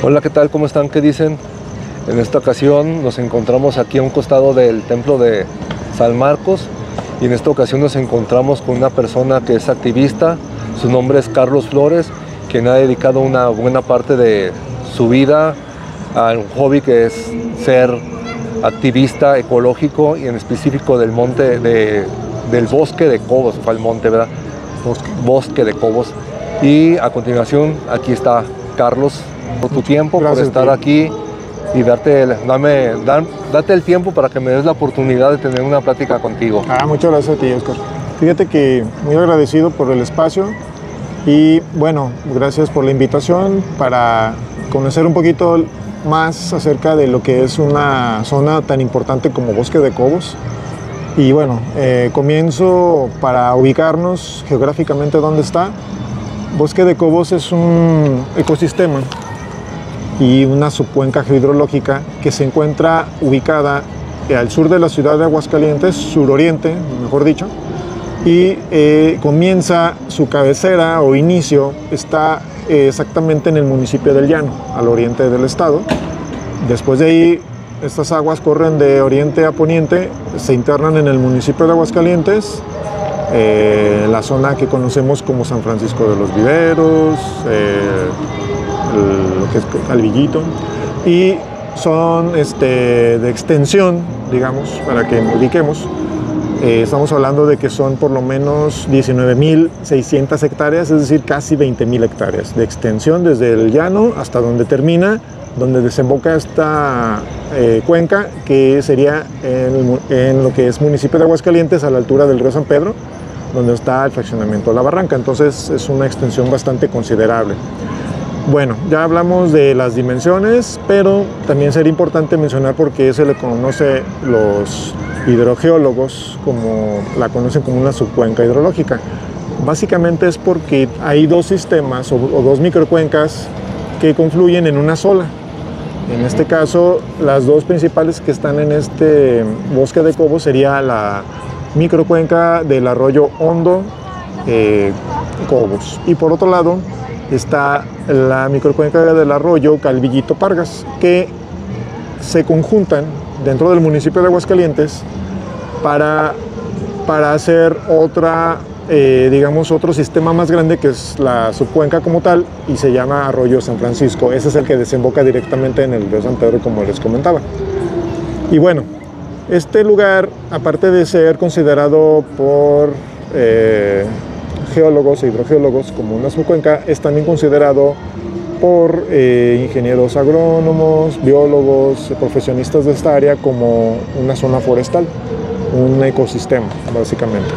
Hola, ¿qué tal? ¿Cómo están? ¿Qué dicen? En esta ocasión nos encontramos aquí a un costado del templo de San Marcos y en esta ocasión nos encontramos con una persona que es activista. Su nombre es Carlos Flores, quien ha dedicado una buena parte de su vida a un hobby que es ser activista ecológico y en específico del del bosque de Cobos, fue el monte, ¿verdad? Bosque de Cobos. Y a continuación aquí está Carlos, por tu tiempo, Gracias, por estar aquí y date el tiempo para que me des la oportunidad de tener una plática contigo. Muchas gracias a ti, Oscar. Fíjate que muy agradecido por el espacio y bueno, gracias por la invitación para conocer un poquito más acerca de lo que es una zona tan importante como Bosque de Cobos. Y bueno, comienzo para ubicarnos geográficamente dónde está. Bosque de Cobos es un ecosistema y una subcuenca hidrológica que se encuentra ubicada al sur de la ciudad de Aguascalientes, suroriente, mejor dicho, y comienza su cabecera o inicio, está exactamente en el municipio del Llano, al oriente del estado. Después de ahí, estas aguas corren de oriente a poniente, se internan en el municipio de Aguascalientes, la zona que conocemos como San Francisco de los Viveros, lo que es Calvillito, y son de extensión, digamos, para que nos ubiquemos. Estamos hablando de que son por lo menos 19.600 hectáreas, es decir, casi 20.000 hectáreas de extensión desde el llano hasta donde termina, donde desemboca esta cuenca, que sería en lo que es municipio de Aguascalientes, a la altura del río San Pedro, donde está el fraccionamiento de La Barranca. Entonces es una extensión bastante considerable. Bueno, ya hablamos de las dimensiones, pero también sería importante mencionar por qué se le conoce los hidrogeólogos, como la conocen como una subcuenca hidrológica. Básicamente es porque hay dos sistemas o dos microcuencas que confluyen en una sola. En este caso, las dos principales que están en este Bosque de Cobos sería la microcuenca del arroyo Hondo Cobos, y por otro lado está la microcuenca del arroyo Calvillito Pargas, que se conjuntan dentro del municipio de Aguascalientes para hacer otra, digamos, otro sistema más grande, que es la subcuenca como tal, y se llama Arroyo San Francisco. Ese es el que desemboca directamente en el río San Pedro, como les comentaba. Y bueno, este lugar, aparte de ser considerado por geólogos e hidrogeólogos como una subcuenca, es también considerado por ingenieros agrónomos, biólogos, profesionistas de esta área como una zona forestal, un ecosistema, básicamente.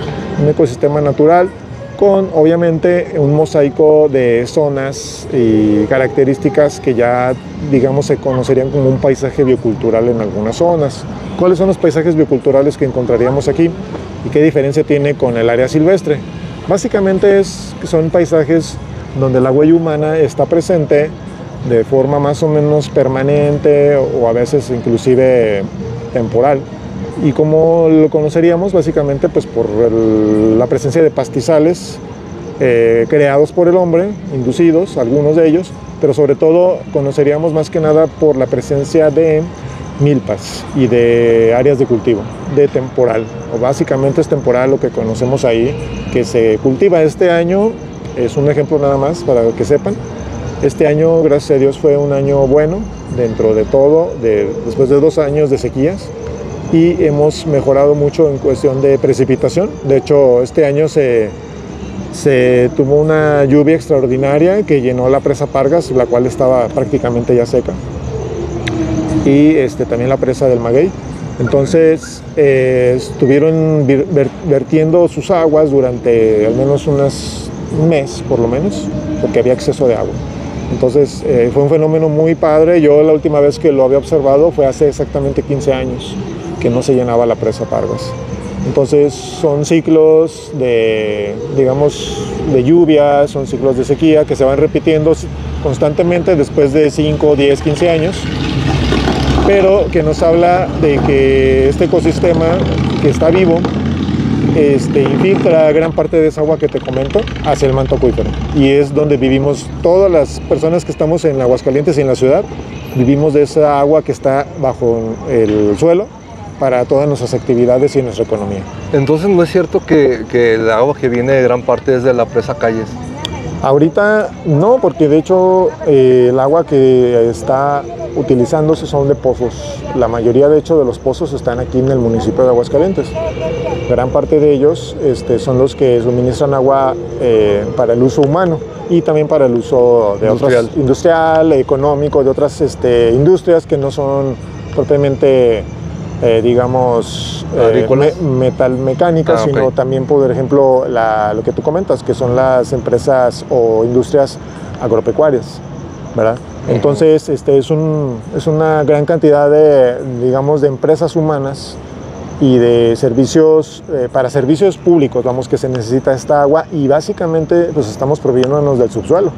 Un ecosistema natural con, obviamente, un mosaico de zonas y características que ya, digamos, se conocerían como un paisaje biocultural en algunas zonas. ¿Cuáles son los paisajes bioculturales que encontraríamos aquí y qué diferencia tiene con el área silvestre? Básicamente son paisajes donde la huella humana está presente de forma más o menos permanente o a veces inclusive temporal. ¿Y cómo lo conoceríamos? Básicamente pues por la presencia de pastizales creados por el hombre, inducidos, algunos de ellos, pero sobre todo conoceríamos más que nada por la presencia de milpas y de áreas de cultivo, de temporal, o básicamente es temporal lo que conocemos ahí, que se cultiva este año. Es un ejemplo nada más para que sepan. Este año, gracias a Dios, fue un año bueno dentro de todo, después de 2 años de sequías, y hemos mejorado mucho en cuestión de precipitación. De hecho, este año se tuvo una lluvia extraordinaria que llenó la presa Pargas, la cual estaba prácticamente ya seca, y también la presa del Maguey. Entonces estuvieron vertiendo sus aguas durante al menos un mes, por lo menos, porque había exceso de agua. Entonces fue un fenómeno muy padre. Yo la última vez que lo había observado fue hace exactamente 15 años que no se llenaba la presa Pargas. Entonces son ciclos de, digamos, de lluvia, son ciclos de sequía que se van repitiendo constantemente después de 5, 10, 15 años, pero que nos habla de que este ecosistema que está vivo infiltra gran parte de esa agua que te comento hacia el manto acuífero. Y es donde vivimos todas las personas que estamos en Aguascalientes y en la ciudad, vivimos de esa agua que está bajo el suelo para todas nuestras actividades y nuestra economía. Entonces, ¿no es cierto que el agua que viene de gran parte es de la presa Calles? Ahorita no, porque de hecho el agua que está utilizándose son de pozos. La mayoría de hecho de los pozos están aquí en el municipio de Aguascalientes. Gran parte de ellos son los que suministran agua para el uso humano y también para el uso de industrial, económico, de otras industrias que no son propiamente metalmecánicas, sino también, por ejemplo, lo que tú comentas, que son las empresas o industrias agropecuarias, ¿verdad? Entonces, es una gran cantidad de empresas humanas y de servicios, para servicios públicos, que se necesita esta agua y básicamente pues estamos proveyéndonos del subsuelo.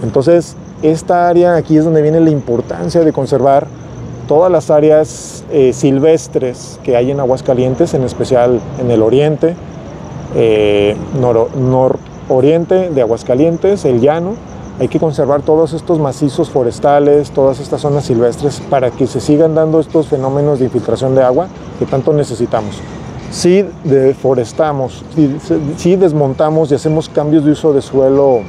Entonces, esta área aquí es donde viene la importancia de conservar todas las áreas silvestres que hay en Aguascalientes, en especial en el oriente, nororiente de Aguascalientes, el llano. Hay que conservar todos estos macizos forestales, todas estas zonas silvestres para que se sigan dando estos fenómenos de infiltración de agua que tanto necesitamos. Si deforestamos, si desmontamos y hacemos cambios de uso de suelo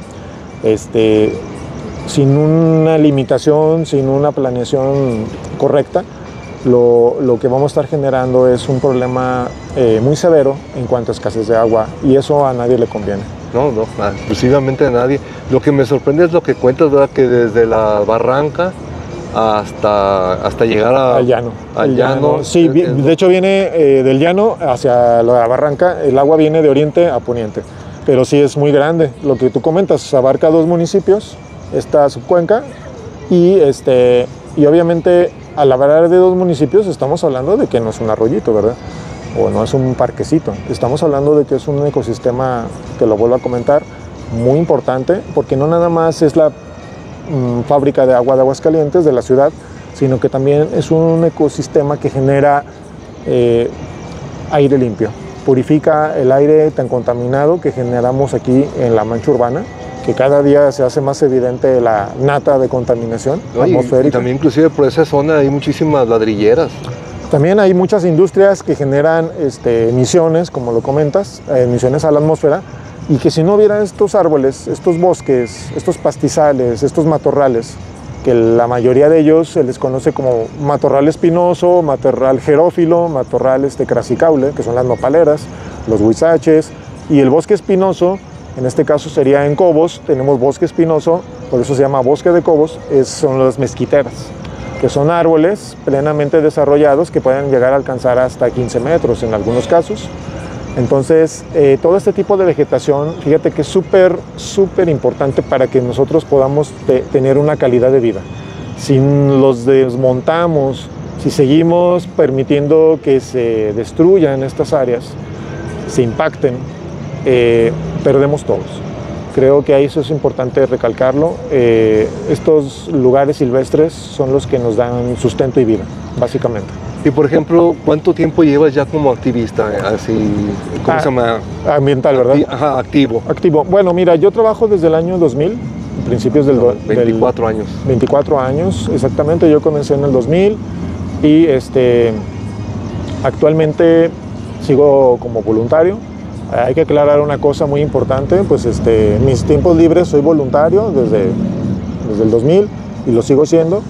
sin una limitación, sin una planeación correcta, lo que vamos a estar generando es un problema muy severo en cuanto a escasez de agua, y eso a nadie le conviene. No, exclusivamente a nadie. Lo que me sorprende es lo que cuentas, ¿verdad? Que desde la barranca hasta llegar al llano. Sí, de hecho viene del llano hacia la barranca, el agua viene de oriente a poniente, pero sí es muy grande. Lo que tú comentas abarca 2 municipios, esta subcuenca, y obviamente al hablar de 2 municipios estamos hablando de que no es un arroyito, ¿verdad? O no es un parquecito. Estamos hablando de que es un ecosistema, que lo vuelvo a comentar, muy importante, porque no nada más es la fábrica de agua de Aguascalientes, de la ciudad, sino que también es un ecosistema que genera aire limpio. Purifica el aire tan contaminado que generamos aquí en la mancha urbana, que cada día se hace más evidente la nata de contaminación atmosférica. Y también inclusive por esa zona hay muchísimas ladrilleras. También hay muchas industrias que generan emisiones, como lo comentas, emisiones a la atmósfera, y que si no hubiera estos árboles, estos bosques, estos pastizales, estos matorrales, que la mayoría de ellos se les conoce como matorral espinoso, matorral xerófilo, matorral crassicaule, que son las nopaleras, los huizaches, y el bosque espinoso, en este caso sería en Cobos, tenemos bosque espinoso, por eso se llama bosque de Cobos, son las mezquiteras, que son árboles plenamente desarrollados que pueden llegar a alcanzar hasta 15 metros en algunos casos. Entonces, todo este tipo de vegetación, fíjate que es súper importante para que nosotros podamos tener una calidad de vida. Si los desmontamos, si seguimos permitiendo que se destruyan estas áreas, se impacten, perdemos todos. Creo que eso es importante recalcarlo. Estos lugares silvestres son los que nos dan sustento y vida, básicamente. Y por ejemplo, ¿cuánto tiempo llevas ya como activista? Así, ¿cómo se llama? Ambiental, ¿verdad? Ajá, activo. Activo. Bueno, mira, yo trabajo desde el año 2000, principios del... 24 años. 24 años, exactamente. Yo comencé en el 2000 y actualmente sigo como voluntario. Hay que aclarar una cosa muy importante, pues mis tiempos libres soy voluntario desde el 2000 y lo sigo siendo,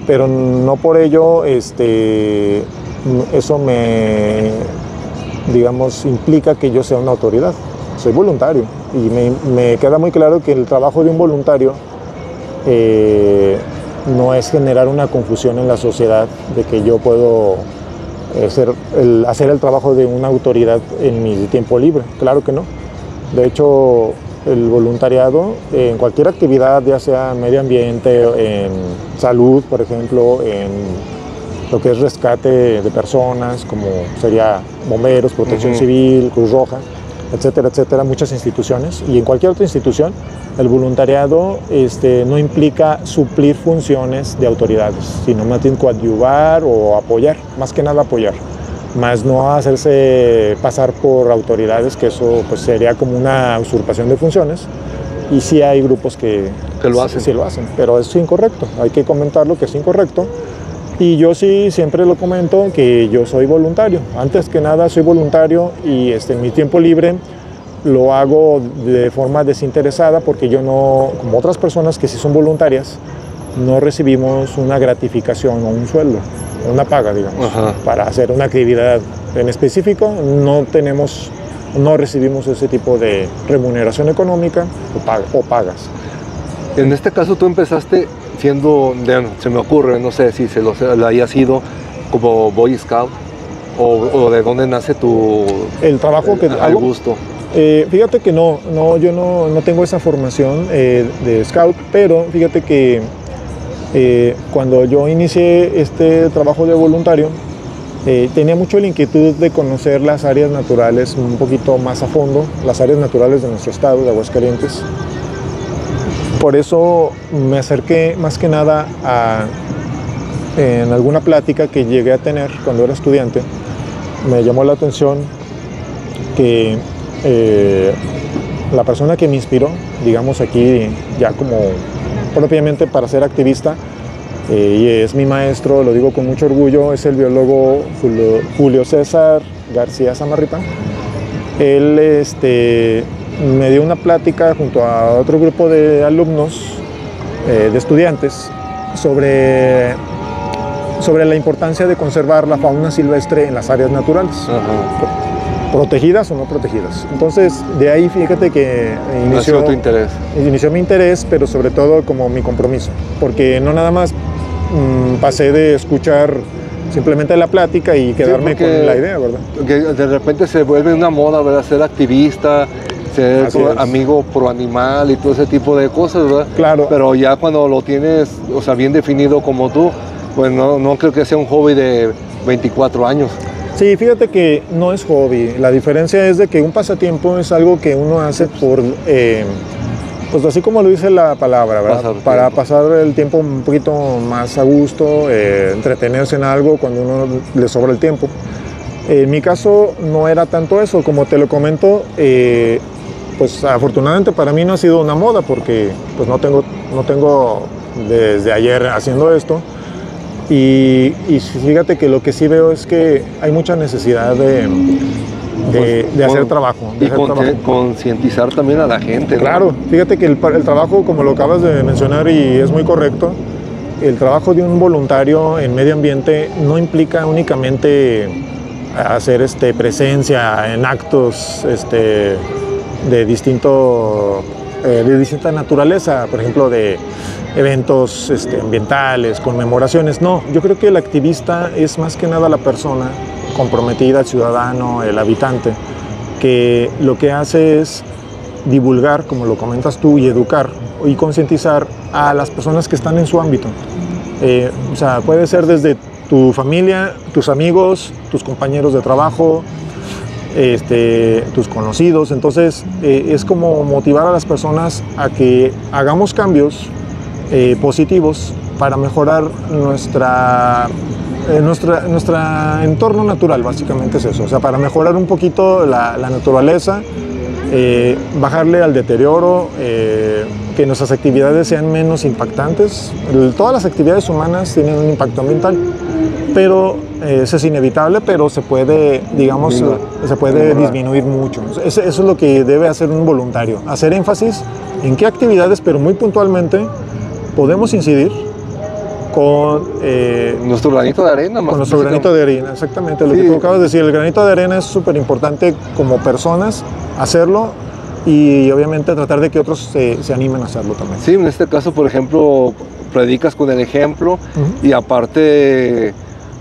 pero no por ello eso implica que yo sea una autoridad. Soy voluntario y me queda muy claro que el trabajo de un voluntario no es generar una confusión en la sociedad de que yo puedo hacer el trabajo de una autoridad en mi tiempo libre. Claro que no. De hecho, el voluntariado en cualquier actividad, ya sea medio ambiente, en salud, por ejemplo, en lo que es rescate de personas, como sería bomberos, protección civil, Cruz Roja, etcétera, etcétera, muchas instituciones. Y en cualquier otra institución, el voluntariado no implica suplir funciones de autoridades, sino más bien coadyuvar o apoyar, más que nada apoyar. más no hacerse pasar por autoridades, que eso pues sería como una usurpación de funciones. Y sí hay grupos que lo hacen. Sí lo hacen, pero es incorrecto, hay que comentarlo que es incorrecto. Y yo sí siempre lo comento que yo soy voluntario, antes que nada soy voluntario y en mi tiempo libre lo hago de forma desinteresada, porque yo no, como otras personas que sí son voluntarias, no recibimos una gratificación o un sueldo, una paga, digamos, para hacer una actividad en específico. No recibimos ese tipo de remuneración económica o pagas. En este caso tú empezaste siendo, se me ocurre, no sé si le haya sido como Boy Scout o de dónde nace el trabajo que hago. Gusto. Fíjate que yo no tengo esa formación de Scout, pero fíjate que cuando yo inicié este trabajo de voluntario, tenía mucho la inquietud de conocer las áreas naturales un poquito más a fondo, las áreas naturales de nuestro estado, de Aguascalientes. Por eso me acerqué más que nada en alguna plática que llegué a tener cuando era estudiante. Me llamó la atención que la persona que me inspiró, digamos aquí ya como propiamente para ser activista, y es mi maestro, lo digo con mucho orgullo, es el biólogo Julio César García Zamarripa. Él me dio una plática junto a otro grupo de alumnos, de estudiantes, sobre la importancia de conservar la fauna silvestre en las áreas naturales, protegidas o no protegidas. Entonces, de ahí fíjate que inició tu interés. Inició mi interés, pero sobre todo como mi compromiso, porque no nada más pasé de escuchar simplemente la plática y quedarme con la idea, ¿verdad? Que de repente se vuelve una moda, ¿verdad? Ser activista, ser amigo pro animal y todo ese tipo de cosas, ¿verdad? Claro. Pero ya cuando lo tienes, o sea, bien definido como tú, pues no creo que sea un hobby de 24 años. Sí, fíjate que no es hobby. La diferencia es de que un pasatiempo es algo que uno hace por, pues así como lo dice la palabra, ¿verdad? Para pasar el tiempo un poquito más a gusto, entretenerse en algo cuando uno le sobra el tiempo. En mi caso no era tanto eso, como te lo comento, pues afortunadamente para mí no ha sido una moda, porque pues no tengo desde ayer haciendo esto. Y fíjate que lo que sí veo es que hay mucha necesidad de hacer trabajo. Y concientizar también a la gente, ¿no? Claro, fíjate que el trabajo, como lo acabas de mencionar y es muy correcto, el trabajo de un voluntario en medio ambiente no implica únicamente hacer presencia en actos de distinta naturaleza, por ejemplo, de eventos ambientales, conmemoraciones. No, yo creo que el activista es más que nada la persona comprometida, el ciudadano, el habitante, que lo que hace es divulgar, como lo comentas tú, y educar y concientizar a las personas que están en su ámbito. O sea, puede ser desde tu familia, tus amigos, tus compañeros de trabajo, tus conocidos. Entonces es como motivar a las personas a que hagamos cambios positivos para mejorar nuestro entorno natural. Básicamente es eso, o sea, para mejorar un poquito la naturaleza, bajarle al deterioro, que nuestras actividades sean menos impactantes. Todas las actividades humanas tienen un impacto ambiental, pero eso es inevitable, pero se puede, digamos, disminuir mucho. Eso es lo que debe hacer un voluntario, hacer énfasis en qué actividades, pero muy puntualmente, podemos incidir con nuestro granito de arena. Con nuestro granito de arena, exactamente. Lo que tú acabas de decir, el granito de arena es súper importante como personas hacerlo, y obviamente tratar de que otros se animen a hacerlo también. Sí, en este caso, por ejemplo, predicas con el ejemplo, y aparte,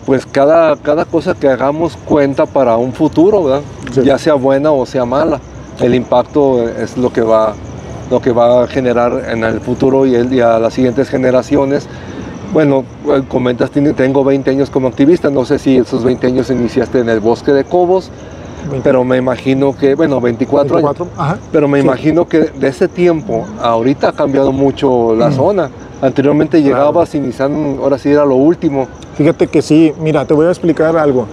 pues cada cosa que hagamos cuenta para un futuro, ¿verdad? Sí. Ya sea buena o sea mala. El impacto es lo que va a generar en el futuro y a las siguientes generaciones. Bueno, comentas, tengo 20 años como activista, no sé si esos 20 años iniciaste en el Bosque de Cobos, 20. Pero me imagino que, 24 años, ajá, pero me imagino que de ese tiempo, ahorita ha cambiado mucho la zona. Anteriormente llegabas y Nissan, ahora sí era lo último. Fíjate que sí, mira, te voy a explicar algo.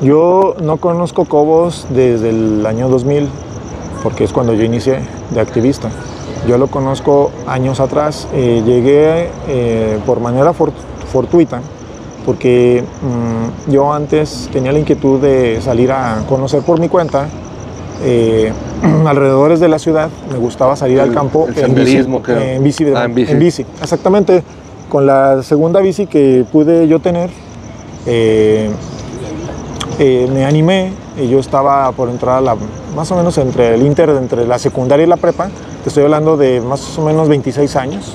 Yo no conozco Cobos desde el año 2000, porque es cuando yo inicié de activista. Yo lo conozco años atrás. Llegué por manera fortuita, porque yo antes tenía la inquietud de salir a conocer por mi cuenta alrededores de la ciudad. Me gustaba salir al campo en bici. En bici, exactamente. Con la segunda bici que pude yo tener, me animé. Y yo estaba por entrar más o menos entre el entre la secundaria y la prepa. Te estoy hablando de más o menos 26 años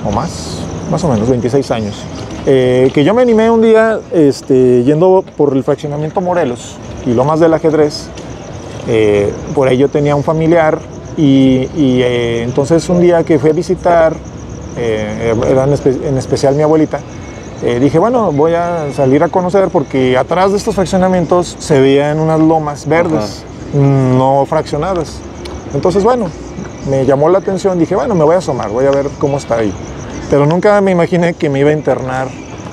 o más o menos 26 años. Que yo me animé un día yendo por el fraccionamiento Morelos y Lomas del Ajedrez. Por ahí yo tenía un familiar y entonces un día que fui a visitar, era en especial mi abuelita, dije, bueno, voy a salir a conocer, porque atrás de estos fraccionamientos se veían unas lomas verdes, no fraccionadas. Entonces, bueno, me llamó la atención, dije, bueno, me voy a asomar, voy a ver cómo está ahí. Pero nunca me imaginé que me iba a internar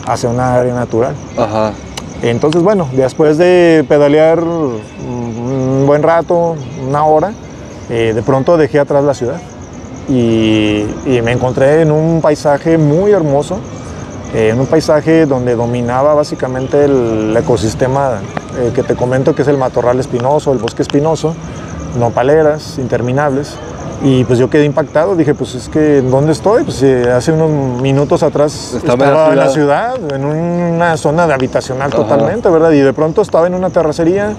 hacia una área natural. Ajá. Entonces, bueno, después de pedalear un buen rato, una hora, de pronto dejé atrás la ciudad y me encontré en un paisaje muy hermoso, en un paisaje donde dominaba básicamente el ecosistema que te comento, que es el matorral espinoso, el bosque espinoso, nopaleras interminables. Y pues yo quedé impactado, dije, pues es que ¿dónde estoy? Pues hace unos minutos atrás estaba en la ciudad, en una zona de habitacional totalmente, ¿verdad? Y de pronto estaba en una terracería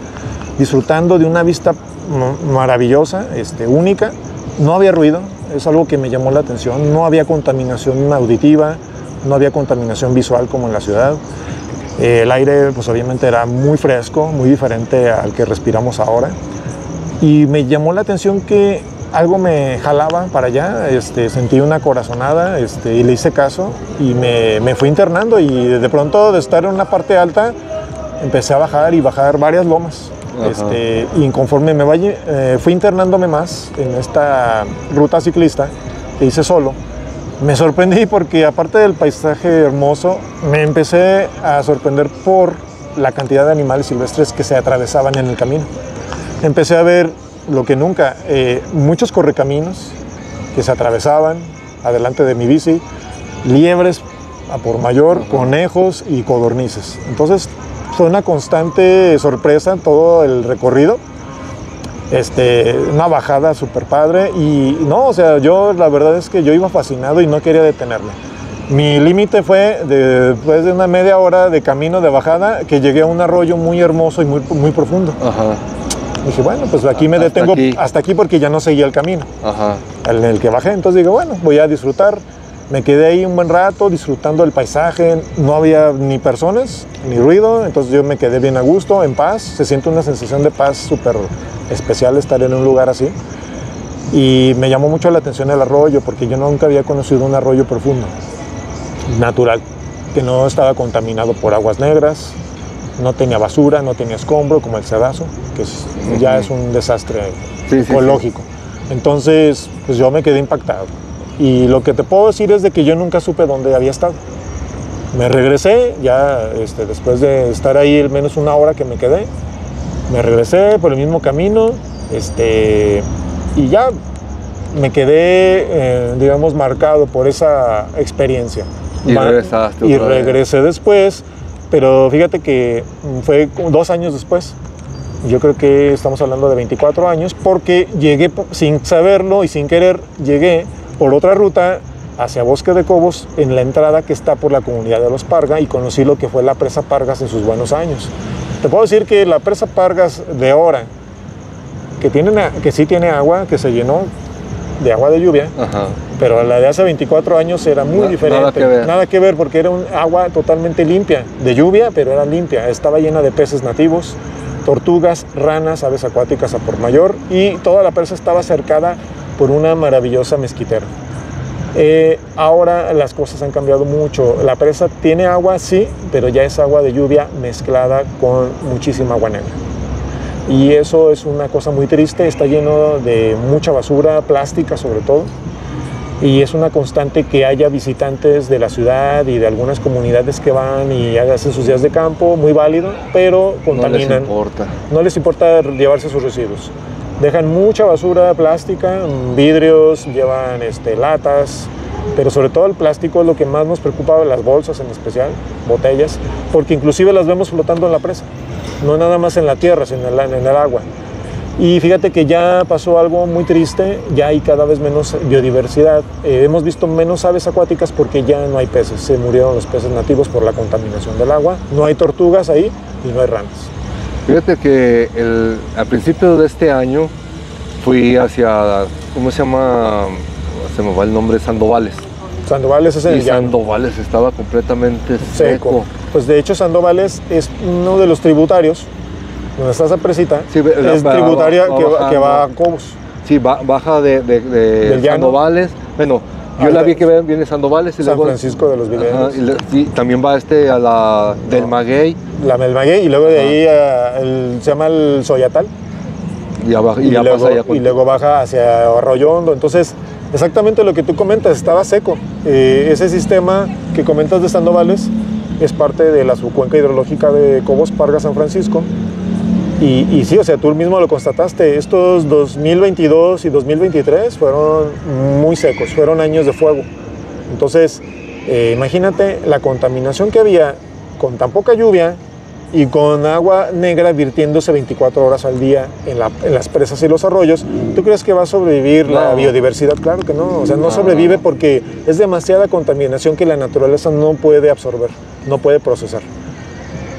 disfrutando de una vista maravillosa, única. No había ruido, es algo que me llamó la atención, no había contaminación auditiva, no había contaminación visual como en la ciudad. El aire pues obviamente era muy fresco, muy diferente al que respiramos ahora. Y me llamó la atención que algo me jalaba para allá, sentí una corazonada y le hice caso y me fui internando, y de pronto de estar en una parte alta empecé a bajar varias lomas. Y conforme fui internándome más en esta ruta ciclista que hice solo, me sorprendí porque aparte del paisaje hermoso, me empecé a sorprender por la cantidad de animales silvestres que se atravesaban en el camino. Empecé a ver lo que nunca, muchos correcaminos que se atravesaban adelante de mi bici, liebres a por mayor, conejos y codornices. Entonces fue una constante sorpresa todo el recorrido, una bajada súper padre, y no, o sea, yo la verdad es que yo iba fascinado y no quería detenerme. Mi límite fue después de una media hora de camino de bajada, que llegué a un arroyo muy hermoso y muy, muy profundo. Ajá. Dije, bueno, pues aquí me detengo hasta aquí, porque ya no seguía el camino en el que bajé. Entonces digo, bueno, voy a disfrutar. Me quedé ahí un buen rato disfrutando del paisaje. No había ni personas, ni ruido. Entonces yo me quedé bien a gusto, en paz. Se siente una sensación de paz súper especial estar en un lugar así. Y me llamó mucho la atención el arroyo, porque yo nunca había conocido un arroyo profundo, natural, que no estaba contaminado por aguas negras. No tenía basura, no tenía escombro como el Cedazo, que ya es un desastre ecológico. Entonces, pues yo me quedé impactado. Y lo que te puedo decir es de que yo nunca supe dónde había estado. Me regresé, ya después de estar ahí al menos una hora que me quedé, me regresé por el mismo camino, y ya me quedé, digamos, marcado por esa experiencia. Y regresaste otra vez. Regresé después. Pero fíjate que fue 2 años después. Yo creo que estamos hablando de 24 años, porque llegué sin saberlo y sin querer, llegué por otra ruta hacia Bosque de Cobos, en la entrada que está por la comunidad de los Parga, y conocí lo que fue la presa Pargas en sus buenos años. Te puedo decir que la presa Pargas de ahora, que sí tiene agua, que se llenó de agua de lluvia, pero la de hace 24 años era muy diferente. Nada que ver, porque era un agua totalmente limpia, de lluvia, pero era limpia. Estaba llena de peces nativos, tortugas, ranas, aves acuáticas a por mayor, y toda la presa estaba cercada por una maravillosa mezquitera. Ahora las cosas han cambiado mucho. La presa tiene agua, sí, pero ya es agua de lluvia mezclada con muchísima agua negra. Y eso es una cosa muy triste. Está lleno de mucha basura, plástica sobre todo. Y es una constante que haya visitantes de la ciudad y de algunas comunidades que van y hacen sus días de campo, muy válido, pero contaminan. No les importa llevarse sus residuos. Dejan mucha basura plástica, vidrios, llevan latas, pero sobre todo el plástico es lo que más nos preocupa, las bolsas en especial, botellas, porque inclusive las vemos flotando en la presa, no nada más en la tierra, sino en el agua. Y fíjate que ya pasó algo muy triste, ya hay cada vez menos biodiversidad. Hemos visto menos aves acuáticas porque ya no hay peces, se murieron los peces nativos por la contaminación del agua, no hay tortugas ahí y no hay ranas. Fíjate que al principio de este año fui hacia, ¿cómo se llama? Se me va el nombre, Sandovales. Sandovales es el llano. Sandovales estaba completamente seco. Pues de hecho Sandovales es uno de los tributarios. Donde está esa presita, sí, es tributaria que va a Cobos. Sí, baja de Sandovales. Bueno, yo la vi que viene Sandovales. Y San Francisco de los Vileros. Sí, también va del Maguey. La del Maguey, y luego de ahí se llama el Soyatal. Y luego baja hacia Arroyo Hondo. Entonces, exactamente lo que tú comentas, estaba seco. Ese sistema que comentas de Sandovales es parte de la subcuenca hidrológica de Cobos, Parga, San Francisco. Y sí, o sea, tú mismo lo constataste, estos 2022 y 2023 fueron muy secos, fueron años de fuego. Entonces, imagínate la contaminación que había con tan poca lluvia y con agua negra virtiéndose 24 horas al día en las presas y los arroyos. ¿Tú crees que va a sobrevivir la biodiversidad? Claro que no, o sea, no sobrevive porque es demasiada contaminación que la naturaleza no puede absorber, no puede procesar.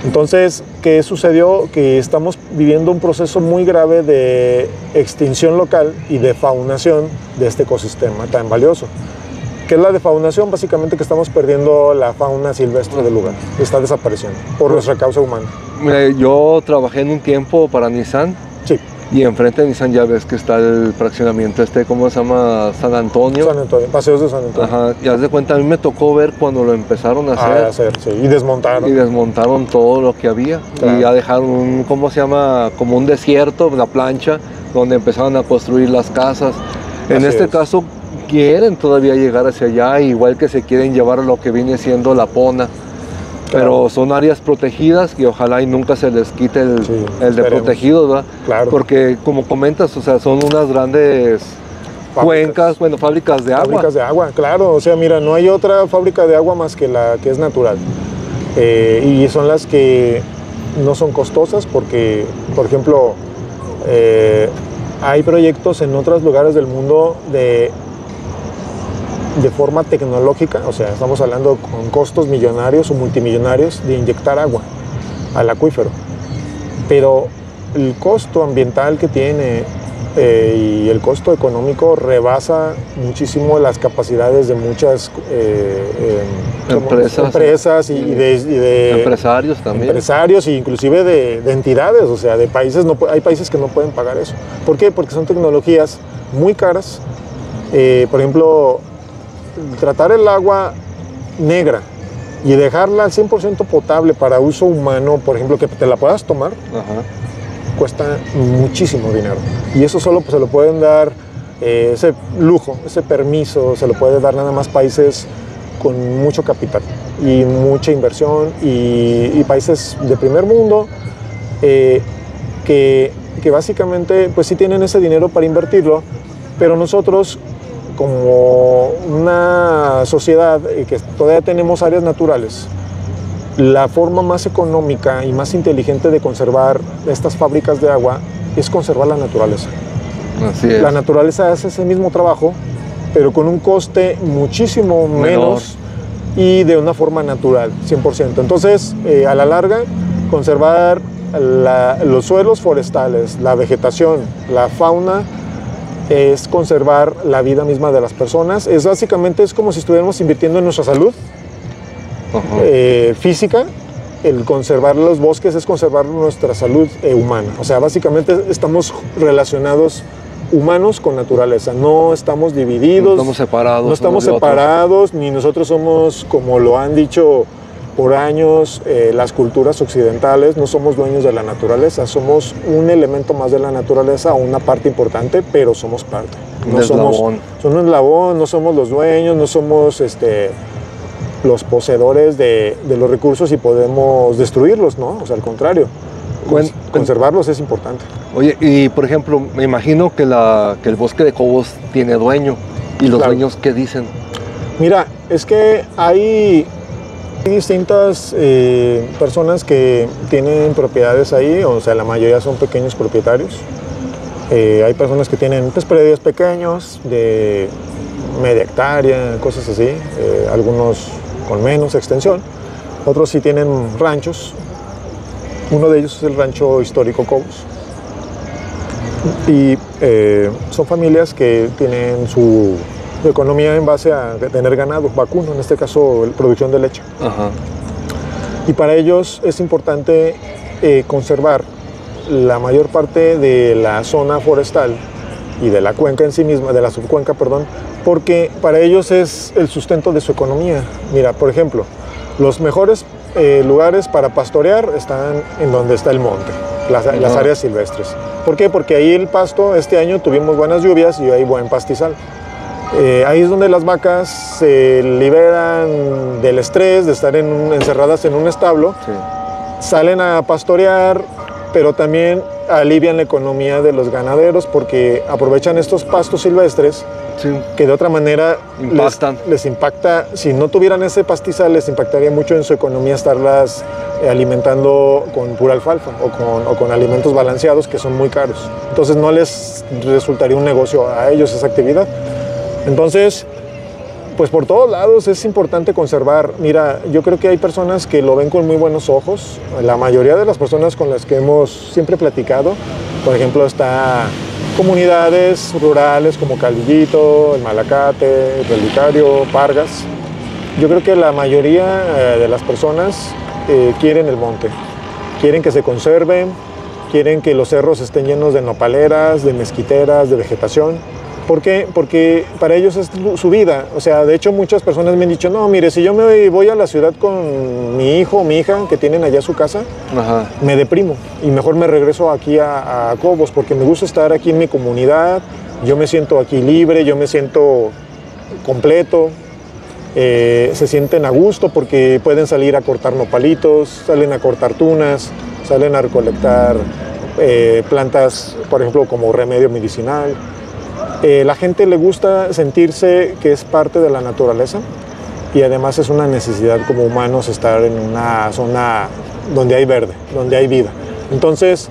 Entonces, ¿qué sucedió? Que estamos viviendo un proceso muy grave de extinción local y de faunación de este ecosistema tan valioso. ¿Qué es la defaunación? Básicamente que estamos perdiendo la fauna silvestre del lugar, está desapareciendo por nuestra causa humana. Mira, yo trabajé en un tiempo para Nissan. Sí. Y enfrente de Nissan ya ves que está el fraccionamiento ¿cómo se llama? San Antonio. San Antonio, Paseos de San Antonio. Ajá, y haz de cuenta, a mí me tocó ver cuando lo empezaron a hacer. Sí, y desmontaron. Y desmontaron todo lo que había. Claro. Y ya dejaron ¿cómo se llama? Como un desierto, la plancha, donde empezaron a construir las casas. En este caso, quieren todavía llegar hacia allá, igual que se quieren llevar lo que viene siendo la Pona. Pero son áreas protegidas y ojalá y nunca se les quite el de protegido, ¿verdad? Claro. Porque como comentas, o sea, son unas grandes cuencas, bueno, fábricas de agua. Fábricas de agua, claro. O sea, mira, no hay otra fábrica de agua más que la que es natural. Y son las que no son costosas porque, por ejemplo, hay proyectos en otros lugares del mundo de forma tecnológica, o sea, estamos hablando con costos millonarios o multimillonarios de inyectar agua al acuífero. Pero el costo ambiental que tiene y el costo económico rebasa muchísimo las capacidades de muchas empresas y de empresarios también. Empresarios e inclusive de entidades, o sea, de países. Hay países que no pueden pagar eso. ¿Por qué? Porque son tecnologías muy caras. Por ejemplo, tratar el agua negra y dejarla al 100% potable para uso humano, por ejemplo, que te la puedas tomar, cuesta muchísimo dinero. Y eso solo se lo pueden dar, ese lujo, ese permiso, se lo puede dar nada más países con mucho capital y mucha inversión y países de primer mundo que básicamente pues sí tienen ese dinero para invertirlo, pero nosotros como una sociedad que todavía tenemos áreas naturales, la forma más económica y más inteligente de conservar estas fábricas de agua es conservar la naturaleza. Así es. La naturaleza hace ese mismo trabajo, pero con un coste muchísimo menos y de una forma natural, 100%. Entonces, a la larga, conservar los suelos forestales, la vegetación, la fauna, es conservar la vida misma de las personas. Básicamente es como si estuviéramos invirtiendo en nuestra salud física. El conservar los bosques es conservar nuestra salud humana. O sea, básicamente estamos relacionados humanos con naturaleza. No estamos divididos. No estamos separados. No estamos separados, ni nosotros somos, como lo han dicho por años las culturas occidentales, no somos dueños de la naturaleza, somos un elemento más de la naturaleza, una parte importante, pero somos parte. Un eslabón. Son un eslabón, no somos los dueños, no somos los poseedores de los recursos y podemos destruirlos, ¿no? O sea, al contrario, conservarlos es importante. Oye, y por ejemplo, me imagino que el bosque de Cobos tiene dueño. ¿Y los dueños qué dicen? Mira, es que hay distintas personas que tienen propiedades ahí, o sea, la mayoría son pequeños propietarios. Hay personas que tienen predios pequeños de media hectárea, cosas así, algunos con menos extensión, otros sí tienen ranchos. Uno de ellos es el rancho histórico Cobos. Y son familias que tienen su economía en base a tener ganado vacuno, en este caso producción de leche. Ajá. Y para ellos es importante conservar la mayor parte de la zona forestal y de la cuenca en sí misma, de la subcuenca, perdón, porque para ellos es el sustento de su economía. Mira, por ejemplo, los mejores lugares para pastorear están en donde está el monte, las áreas silvestres. ¿Por qué? Porque ahí el pasto, este año tuvimos buenas lluvias y hay buen pastizal. Ahí es donde las vacas se liberan del estrés de estar encerradas en un establo, sí. Salen a pastorear, pero también alivian la economía de los ganaderos porque aprovechan estos pastos silvestres, sí, que de otra manera les impacta. Si no tuvieran ese pastizal, les impactaría mucho en su economía estarlas alimentando con pura alfalfa o con alimentos balanceados que son muy caros. Entonces no les resultaría un negocio a ellos esa actividad. Entonces, pues por todos lados es importante conservar. Mira, yo creo que hay personas que lo ven con muy buenos ojos. La mayoría de las personas con las que hemos siempre platicado, por ejemplo, está comunidades rurales como Calvillito, el Malacate, el Relicario, Pargas. Yo creo que la mayoría de las personas quieren el monte, quieren que se conserve, quieren que los cerros estén llenos de nopaleras, de mezquiteras, de vegetación. ¿Por qué? Porque para ellos es su vida. O sea, de hecho muchas personas me han dicho, no, mire, si yo me voy a la ciudad con mi hijo o mi hija que tienen allá su casa, ajá, me deprimo y mejor me regreso aquí a Cobos porque me gusta estar aquí en mi comunidad, yo me siento aquí libre, yo me siento completo, se sienten a gusto porque pueden salir a cortar nopalitos, salen a cortar tunas, salen a recolectar plantas, por ejemplo, como remedio medicinal. La gente le gusta sentirse que es parte de la naturaleza y además es una necesidad como humanos estar en una zona donde hay verde, donde hay vida. Entonces,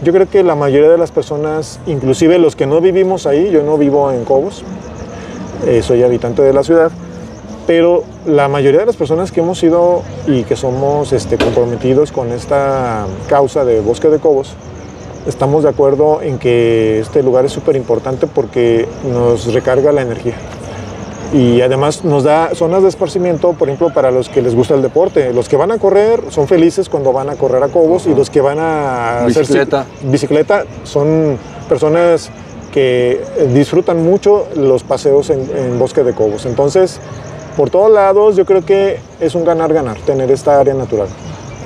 yo creo que la mayoría de las personas, inclusive los que no vivimos ahí, yo no vivo en Cobos, soy habitante de la ciudad, pero la mayoría de las personas que hemos ido y que somos comprometidos con esta causa de Bosque de Cobos, estamos de acuerdo en que este lugar es súper importante porque nos recarga la energía y además nos da zonas de esparcimiento, por ejemplo, para los que les gusta el deporte. Los que van a correr son felices cuando van a correr a Cobos, y los que van a hacer bicicleta son personas que disfrutan mucho los paseos en Bosque de Cobos. Entonces, por todos lados, yo creo que es un ganar-ganar tener esta área natural.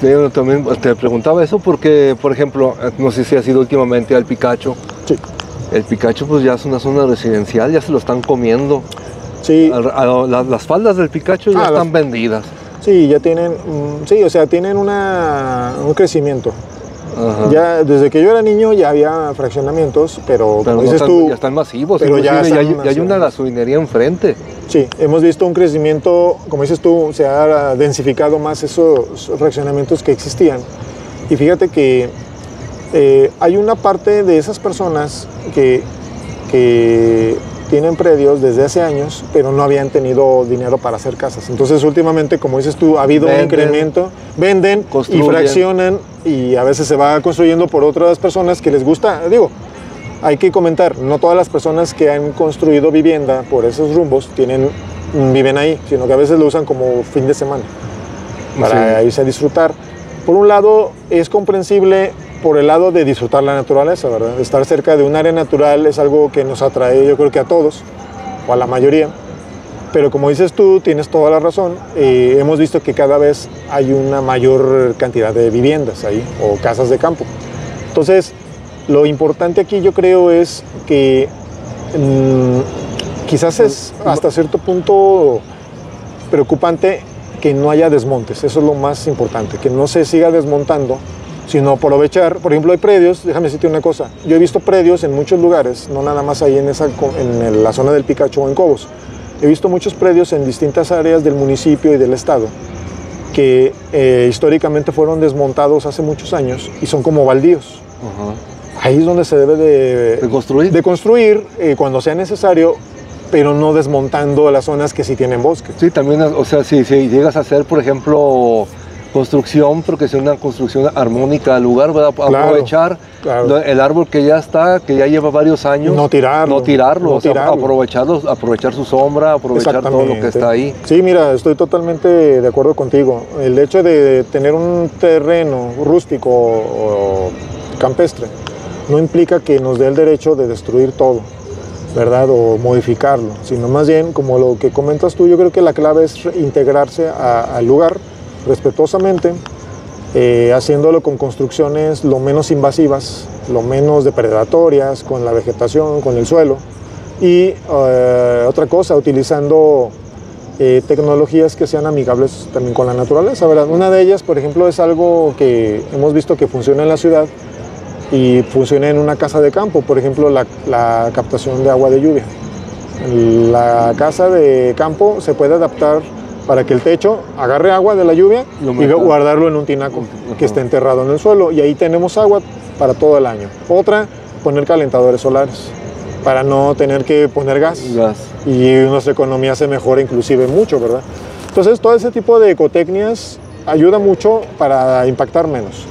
Yo también te preguntaba eso porque, por ejemplo, no sé si has ido últimamente al Picacho. Sí. El Picacho pues ya es una zona residencial, ya se lo están comiendo. Sí. Las faldas del Picacho ya están vendidas. Sí, ya tienen, sí, o sea, tienen un crecimiento. Ajá. Ya desde que yo era niño ya había fraccionamientos, pero como dices tú, ya están masivos, pero ya hay una gasolinería enfrente. Sí, hemos visto un crecimiento, como dices tú, se ha densificado más esos fraccionamientos que existían. Y fíjate que hay una parte de esas personas que tienen predios desde hace años, pero no habían tenido dinero para hacer casas. Entonces, últimamente, como dices tú, ha habido un incremento, venden y fraccionan, y a veces se va construyendo por otras personas que les gusta. Digo, hay que comentar, no todas las personas que han construido vivienda por esos rumbos viven ahí, sino que a veces lo usan como fin de semana para irse a disfrutar. Por un lado, es comprensible por el lado de disfrutar la naturaleza, ¿verdad? Estar cerca de un área natural es algo que nos atrae, yo creo que a todos, o a la mayoría. Pero como dices tú, tienes toda la razón. Hemos visto que cada vez hay una mayor cantidad de viviendas ahí, o casas de campo. Entonces, lo importante aquí yo creo es que Quizás es hasta cierto punto preocupante que no haya desmontes, eso es lo más importante, que no se siga desmontando, sino aprovechar. Por ejemplo, hay predios, déjame decirte una cosa, yo he visto predios en muchos lugares, no nada más ahí en la zona del Picacho o en Cobos, he visto muchos predios en distintas áreas del municipio y del estado que históricamente fueron desmontados hace muchos años y son como baldíos. Ahí es donde se debe de construir cuando sea necesario, pero no desmontando las zonas que sí tienen bosque. Sí, también, o sea, si llegas a hacer, por ejemplo, construcción, pero que sea una construcción armónica al lugar, ¿verdad? Aprovechar el árbol que ya está, que ya lleva varios años. No tirarlo. O sea, aprovechar su sombra, aprovechar todo lo que está ahí. Sí, mira, estoy totalmente de acuerdo contigo. El hecho de tener un terreno rústico o campestre no implica que nos dé el derecho de destruir todo, ¿verdad? O modificarlo, sino más bien, como lo que comentas tú, yo creo que la clave es integrarse al lugar respetuosamente, haciéndolo con construcciones lo menos invasivas, lo menos depredatorias, con la vegetación, con el suelo. Y otra cosa, utilizando tecnologías que sean amigables también con la naturaleza, ¿verdad? Una de ellas, por ejemplo, es algo que hemos visto que funciona en la ciudad y funciona en una casa de campo, por ejemplo, la captación de agua de lluvia. La casa de campo se puede adaptar para que el techo agarre agua de la lluvia y guardarlo en un tinaco que esté enterrado en el suelo, y ahí tenemos agua para todo el año. Otra, poner calentadores solares para no tener que poner gas. Y nuestra economía se mejora inclusive mucho, ¿verdad? Entonces, todo ese tipo de ecotecnias ayuda mucho para impactar menos.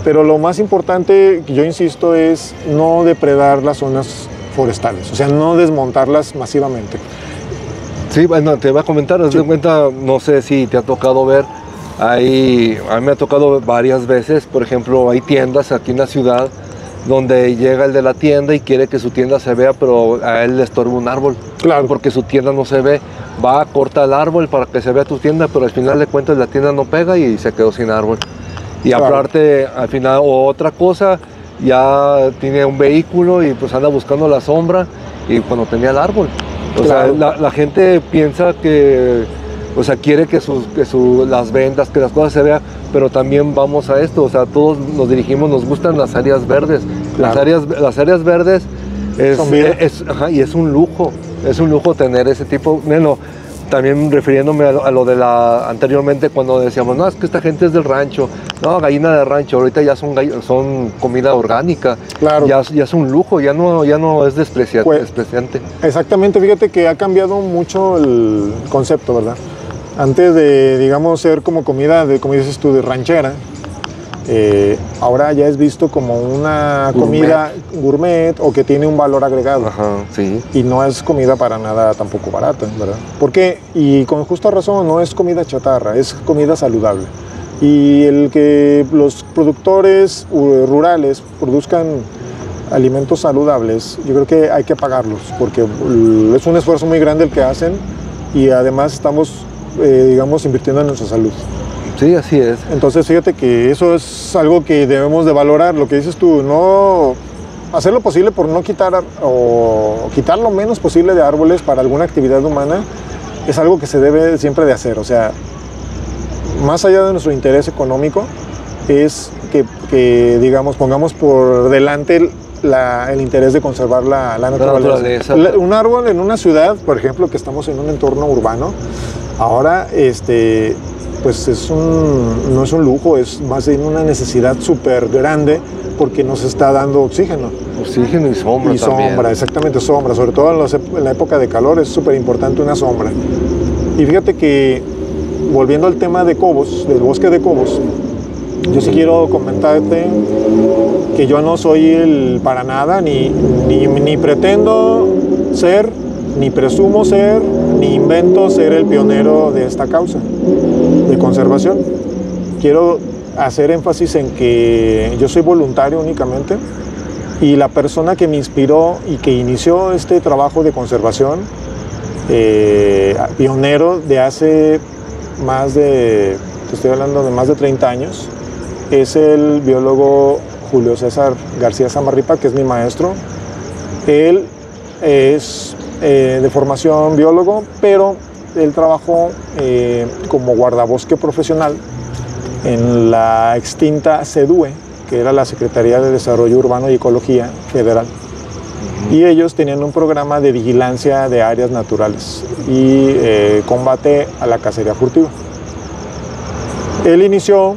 Pero lo más importante, que yo insisto, es no depredar las zonas forestales, o sea, no desmontarlas masivamente. Sí, bueno, te voy a comentar, haz de cuenta, no sé si te ha tocado ver, a mí me ha tocado varias veces, por ejemplo, hay tiendas aquí en la ciudad donde llega el de la tienda y quiere que su tienda se vea, pero a él le estorba un árbol, porque su tienda no se ve, va a cortar el árbol para que se vea tu tienda, pero al final de cuentas la tienda no pega y se quedó sin árbol. Y aparte, al final, otra cosa, ya tiene un vehículo y pues anda buscando la sombra y cuando tenía el árbol. O sea, la gente piensa que, o sea, quiere que las ventas, que las cosas se vean, pero también vamos a esto, o sea, todos nos dirigimos, nos gustan las áreas verdes. Las áreas verdes y es un lujo tener ese tipo. Bueno, también refiriéndome a lo de anteriormente cuando decíamos, no, es que esta gente es del rancho, no, gallina de rancho, ahorita ya son comida orgánica, ya es un lujo, ya no es despreciante. Exactamente, fíjate que ha cambiado mucho el concepto, ¿verdad? Antes de, digamos, ser como comida, como dices tú, de ranchera, ahora ya es visto como una comida gourmet o que tiene un valor agregado. Y no es comida para nada tampoco barata, ¿verdad? ¿Por qué? Y con justa razón, no es comida chatarra, es comida saludable. Y el que los productores rurales produzcan alimentos saludables, yo creo que hay que pagarlos, porque es un esfuerzo muy grande el que hacen y además estamos, digamos, invirtiendo en nuestra salud. Sí, así es. Entonces, fíjate que eso es algo que debemos de valorar, lo que dices tú, no hacer lo posible por no quitar lo menos posible de árboles para alguna actividad humana, es algo que se debe siempre de hacer. O sea, más allá de nuestro interés económico, es que digamos, pongamos por delante el interés de conservar la naturaleza. Un árbol en una ciudad, por ejemplo, que estamos en un entorno urbano, ahora pues no es un lujo, es más bien una necesidad súper grande porque nos está dando oxígeno. Oxígeno y sombra. Y sombra, también. Exactamente, sombra. Sobre todo en la época de calor es súper importante una sombra. Y fíjate que, volviendo al tema de Cobos, del bosque de Cobos, yo sí quiero comentarte que yo no soy para nada, ni pretendo ser, ni presumo ser, ni invento ser el pionero de esta causa de conservación. Quiero hacer énfasis en que yo soy voluntario únicamente y la persona que me inspiró y que inició este trabajo de conservación, pionero de hace te estoy hablando de más de 30 años, es el biólogo Julio César García Zamarripa, que es mi maestro. Él es de formación biólogo, pero él trabajó como guardabosque profesional en la extinta SEDUE, que era la Secretaría de Desarrollo Urbano y Ecología Federal. Y ellos tenían un programa de vigilancia de áreas naturales y combate a la cacería furtiva. Él inició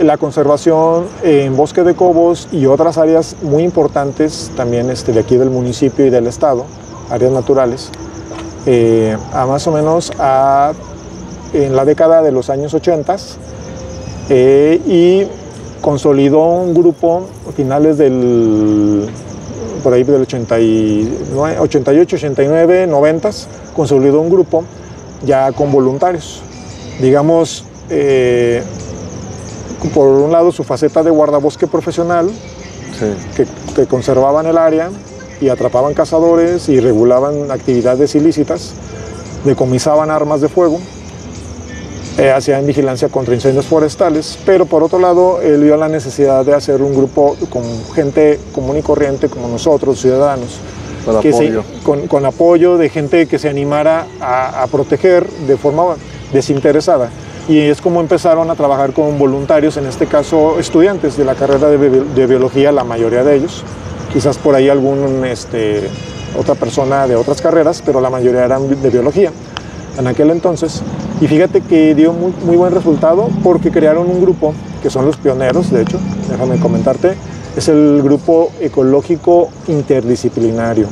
la conservación en Bosque de Cobos y otras áreas muy importantes también de aquí del municipio y del estado, áreas naturales, a más o menos en la década de los años 80, y consolidó un grupo a finales por ahí del 89, 88, 89, 90, consolidó un grupo ya con voluntarios. Digamos, por un lado su faceta de guardabosque profesional, sí, que conservaban el área y atrapaban cazadores y regulaban actividades ilícitas, decomisaban armas de fuego, hacían vigilancia contra incendios forestales, pero por otro lado él vio la necesidad de hacer un grupo con gente común y corriente como nosotros, ciudadanos, con apoyo de gente que se animara a proteger de forma desinteresada. Y es como empezaron a trabajar con voluntarios, en este caso estudiantes de la carrera de biología, la mayoría de ellos, quizás por ahí otra persona de otras carreras, pero la mayoría eran de biología en aquel entonces. Y fíjate que dio muy buen resultado porque crearon un grupo, que son los pioneros, de hecho, déjame comentarte, es el Grupo Ecológico Interdisciplinario,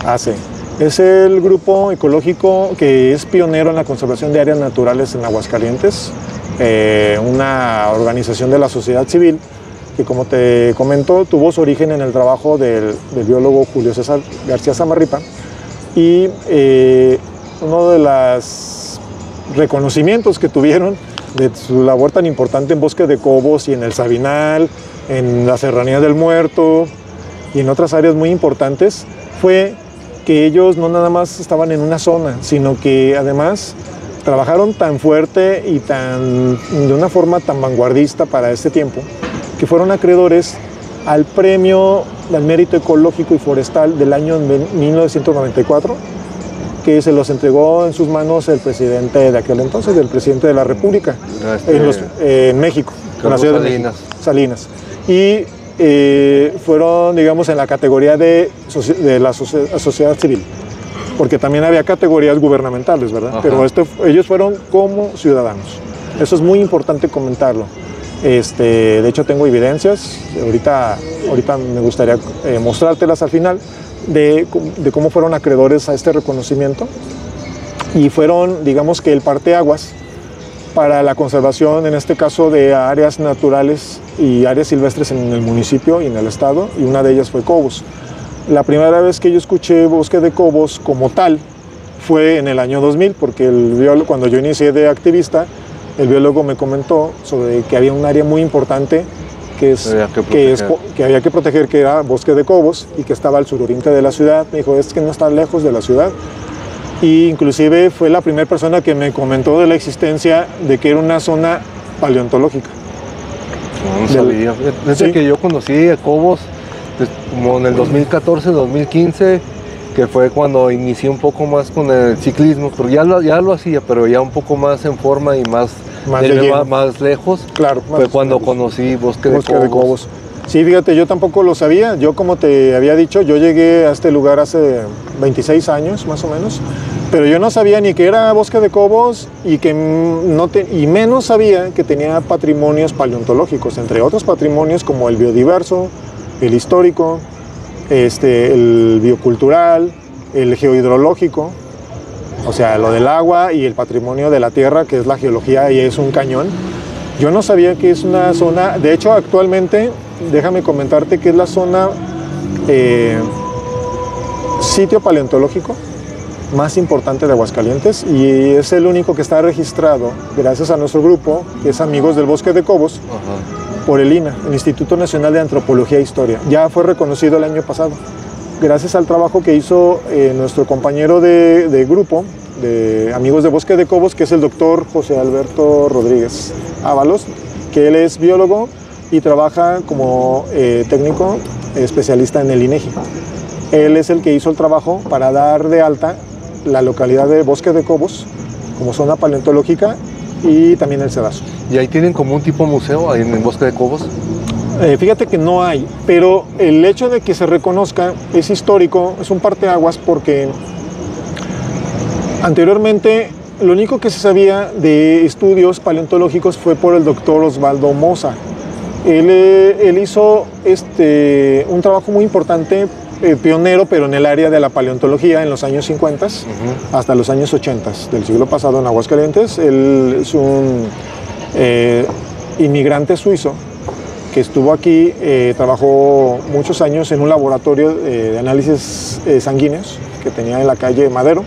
ACE. Es el grupo ecológico que es pionero en la conservación de áreas naturales en Aguascalientes, una organización de la sociedad civil que, como te comento, tuvo su origen en el trabajo del biólogo Julio César García Zamarripa, y uno de los reconocimientos que tuvieron de su labor tan importante en Bosque de Cobos y en el Sabinal, en la Serranía del Muerto y en otras áreas muy importantes, fue que ellos no nada más estaban en una zona, sino que además trabajaron tan fuerte y de una forma tan vanguardista para este tiempo, que fueron acreedores al Premio del Mérito Ecológico y Forestal del año 1994, que se los entregó en sus manos el presidente de aquel entonces, el presidente de la República, en México, en la ciudad de México, Salinas. Y fueron, digamos, en la categoría de la sociedad civil, porque también había categorías gubernamentales, ¿verdad? Ajá. Pero ellos fueron como ciudadanos. Eso es muy importante comentarlo. De hecho, tengo evidencias, ahorita me gustaría mostrártelas al final, de cómo fueron acreedores a este reconocimiento, y fueron, digamos, que el parteaguas para la conservación, en este caso, de áreas naturales y áreas silvestres en el municipio y en el estado, y una de ellas fue Cobos. La primera vez que yo escuché Bosque de Cobos como tal fue en el año 2000, porque cuando yo inicié de activista, el biólogo me comentó sobre que había un área muy importante que había que proteger, que era Bosque de Cobos, y que estaba al suroriente de la ciudad. Me dijo, es que no está lejos de la ciudad. Y inclusive fue la primera persona que me comentó de la existencia de que era una zona paleontológica. No sabía. Desde ¿sí? Que yo conocí a Cobos, como en el 2014, 2015, que fue cuando inicié un poco más con el ciclismo, porque ya lo hacía, pero ya un poco más en forma y más lejos. Claro, fue cuando conocí Bosque de Cobos. Sí, fíjate, yo tampoco lo sabía. Yo, como te había dicho, yo llegué a este lugar hace 26 años, más o menos, pero yo no sabía ni que era Bosque de Cobos y menos sabía que tenía patrimonios paleontológicos, entre otros patrimonios como el biodiverso, el histórico, el biocultural, el geohidrológico, o sea, lo del agua, y el patrimonio de la tierra, que es la geología y es un cañón. Yo no sabía que es una zona, de hecho actualmente, déjame comentarte que es la zona sitio paleontológico más importante de Aguascalientes, y es el único que está registrado gracias a nuestro grupo, que es Amigos del Bosque de Cobos. Ajá. Por el INAH, el Instituto Nacional de Antropología e Historia. Ya fue reconocido el año pasado, gracias al trabajo que hizo nuestro compañero de grupo, de Amigos de Bosque de Cobos, que es el doctor José Alberto Rodríguez Ábalos, que él es biólogo y trabaja como técnico especialista en el INEGI. Él es el que hizo el trabajo para dar de alta la localidad de Bosque de Cobos como zona paleontológica y también el Cedazo. ¿Y ahí tienen como un tipo museo ahí en el Bosque de Cobos? Fíjate que no hay, pero el hecho de que se reconozca es histórico, es un parteaguas porque anteriormente lo único que se sabía de estudios paleontológicos fue por el doctor Osvaldo Moza. Él hizo un trabajo muy importante, pionero, pero en el área de la paleontología en los años 50 hasta los años 80 del siglo pasado en Aguascalientes. Él es un inmigrante suizo que estuvo aquí, trabajó muchos años en un laboratorio de análisis sanguíneos que tenía en la calle Madero,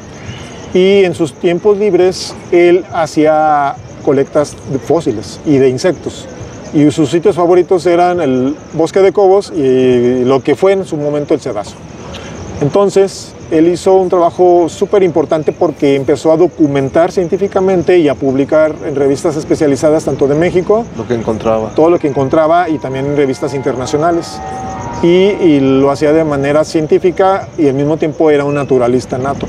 y en sus tiempos libres él hacía colectas de fósiles y de insectos, y sus sitios favoritos eran el Bosque de Cobos y lo que fue en su momento el Cedazo. Entonces él hizo un trabajo súper importante porque empezó a documentar científicamente y a publicar en revistas especializadas tanto de México, Lo que encontraba. todo lo que encontraba, y también en revistas internacionales. Y lo hacía de manera científica y al mismo tiempo era un naturalista nato.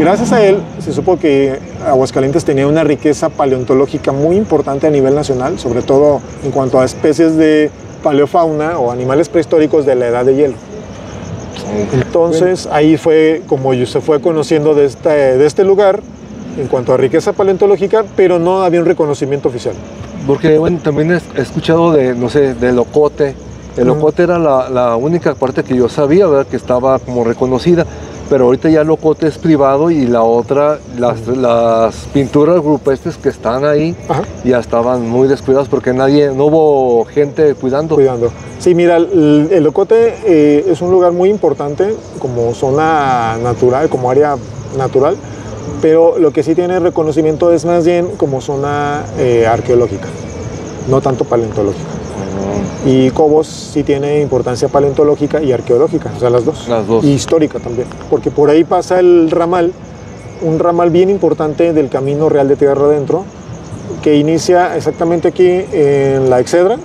Gracias a él se supo que Aguascalientes tenía una riqueza paleontológica muy importante a nivel nacional, sobre todo en cuanto a especies de paleofauna o animales prehistóricos de la edad de hielo. Entonces ahí fue como se fue conociendo de este lugar en cuanto a riqueza paleontológica, pero no había un reconocimiento oficial. Porque bueno, también he escuchado de, no sé, del Ocote. El Ocote era la única parte que yo sabía, ¿verdad?, que estaba como reconocida. Pero ahorita ya el Ocote es privado y la otra, las pinturas rupestres que están ahí, ya estaban muy descuidadas porque no hubo gente cuidando. Sí, mira, el Ocote es un lugar muy importante como zona natural, como área natural, pero lo que sí tiene reconocimiento es más bien como zona arqueológica, no tanto paleontológica. Y Cobos sí tiene importancia paleontológica y arqueológica, o sea, las dos. Y histórica también, porque por ahí pasa el ramal, un ramal bien importante del Camino Real de Tierra Adentro, que inicia exactamente aquí en la Excedra,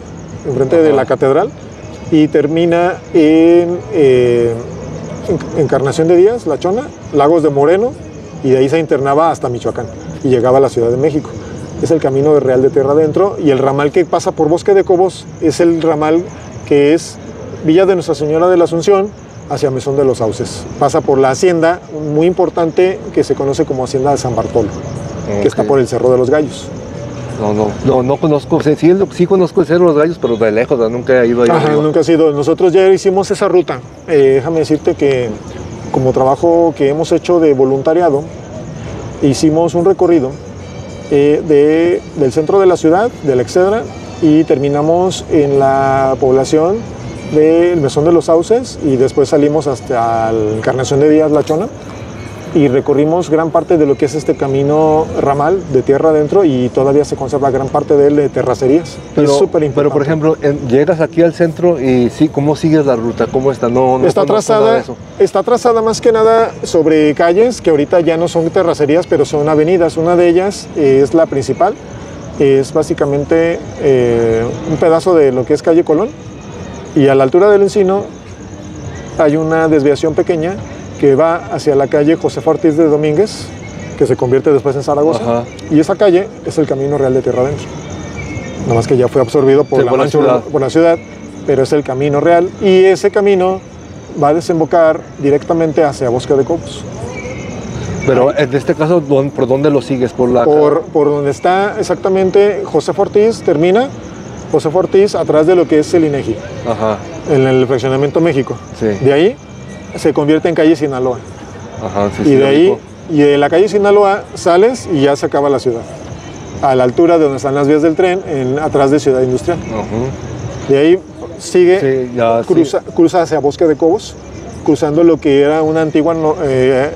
enfrente de la catedral, y termina en Encarnación de Díaz, La Chona, Lagos de Moreno, y de ahí se internaba hasta Michoacán y llegaba a la Ciudad de México. Es el Camino Real de Tierra Adentro, y el ramal que pasa por Bosque de Cobos es el ramal que es Villa de Nuestra Señora de la Asunción hacia Mesón de los Sauces. Pasa por la hacienda muy importante que se conoce como Hacienda de San Bartolo, que está por el Cerro de los Gallos. No conozco, sí conozco el Cerro de los Gallos, pero de lejos, nunca he ido allá. Nunca he ido. Nosotros ya hicimos esa ruta. Déjame decirte que como trabajo que hemos hecho de voluntariado, hicimos un recorrido del centro de la ciudad, de la Excedra, y terminamos en la población del Mesón de los Sauces, y después salimos hasta la Encarnación de Díaz, La Chona, y recorrimos gran parte de lo que es este camino ramal de tierra adentro, y todavía se conserva gran parte de él de terracerías. Es súper importante. Pero por ejemplo, llegas aquí al centro y sí, ¿cómo sigues la ruta? ¿Cómo está? Está trazada más que nada sobre calles que ahorita ya no son terracerías, pero son avenidas. Una de ellas es la principal, es básicamente un pedazo de lo que es calle Colón, y a la altura del Encino hay una desviación pequeña que va hacia la calle Josefa Ortiz de Domínguez, que se convierte después en Zaragoza. Y esa calle es el Camino Real de Tierra Adentro. Nada más que ya fue absorbido por la ciudad, pero es el Camino Real, y ese camino va a desembocar directamente hacia Bosque de Cobos. Pero en este caso, ¿por dónde lo sigues? Por donde está exactamente Josefa Ortiz, termina Josefa Ortiz atrás de lo que es el INEGI, en el fraccionamiento México. De ahí se convierte en calle Sinaloa. Y de ahí, y de la calle Sinaloa sales y ya se acaba la ciudad, a la altura de donde están las vías del tren, atrás de Ciudad Industrial. De ahí sigue, cruza hacia Bosque de Cobos, cruzando lo que era una antigua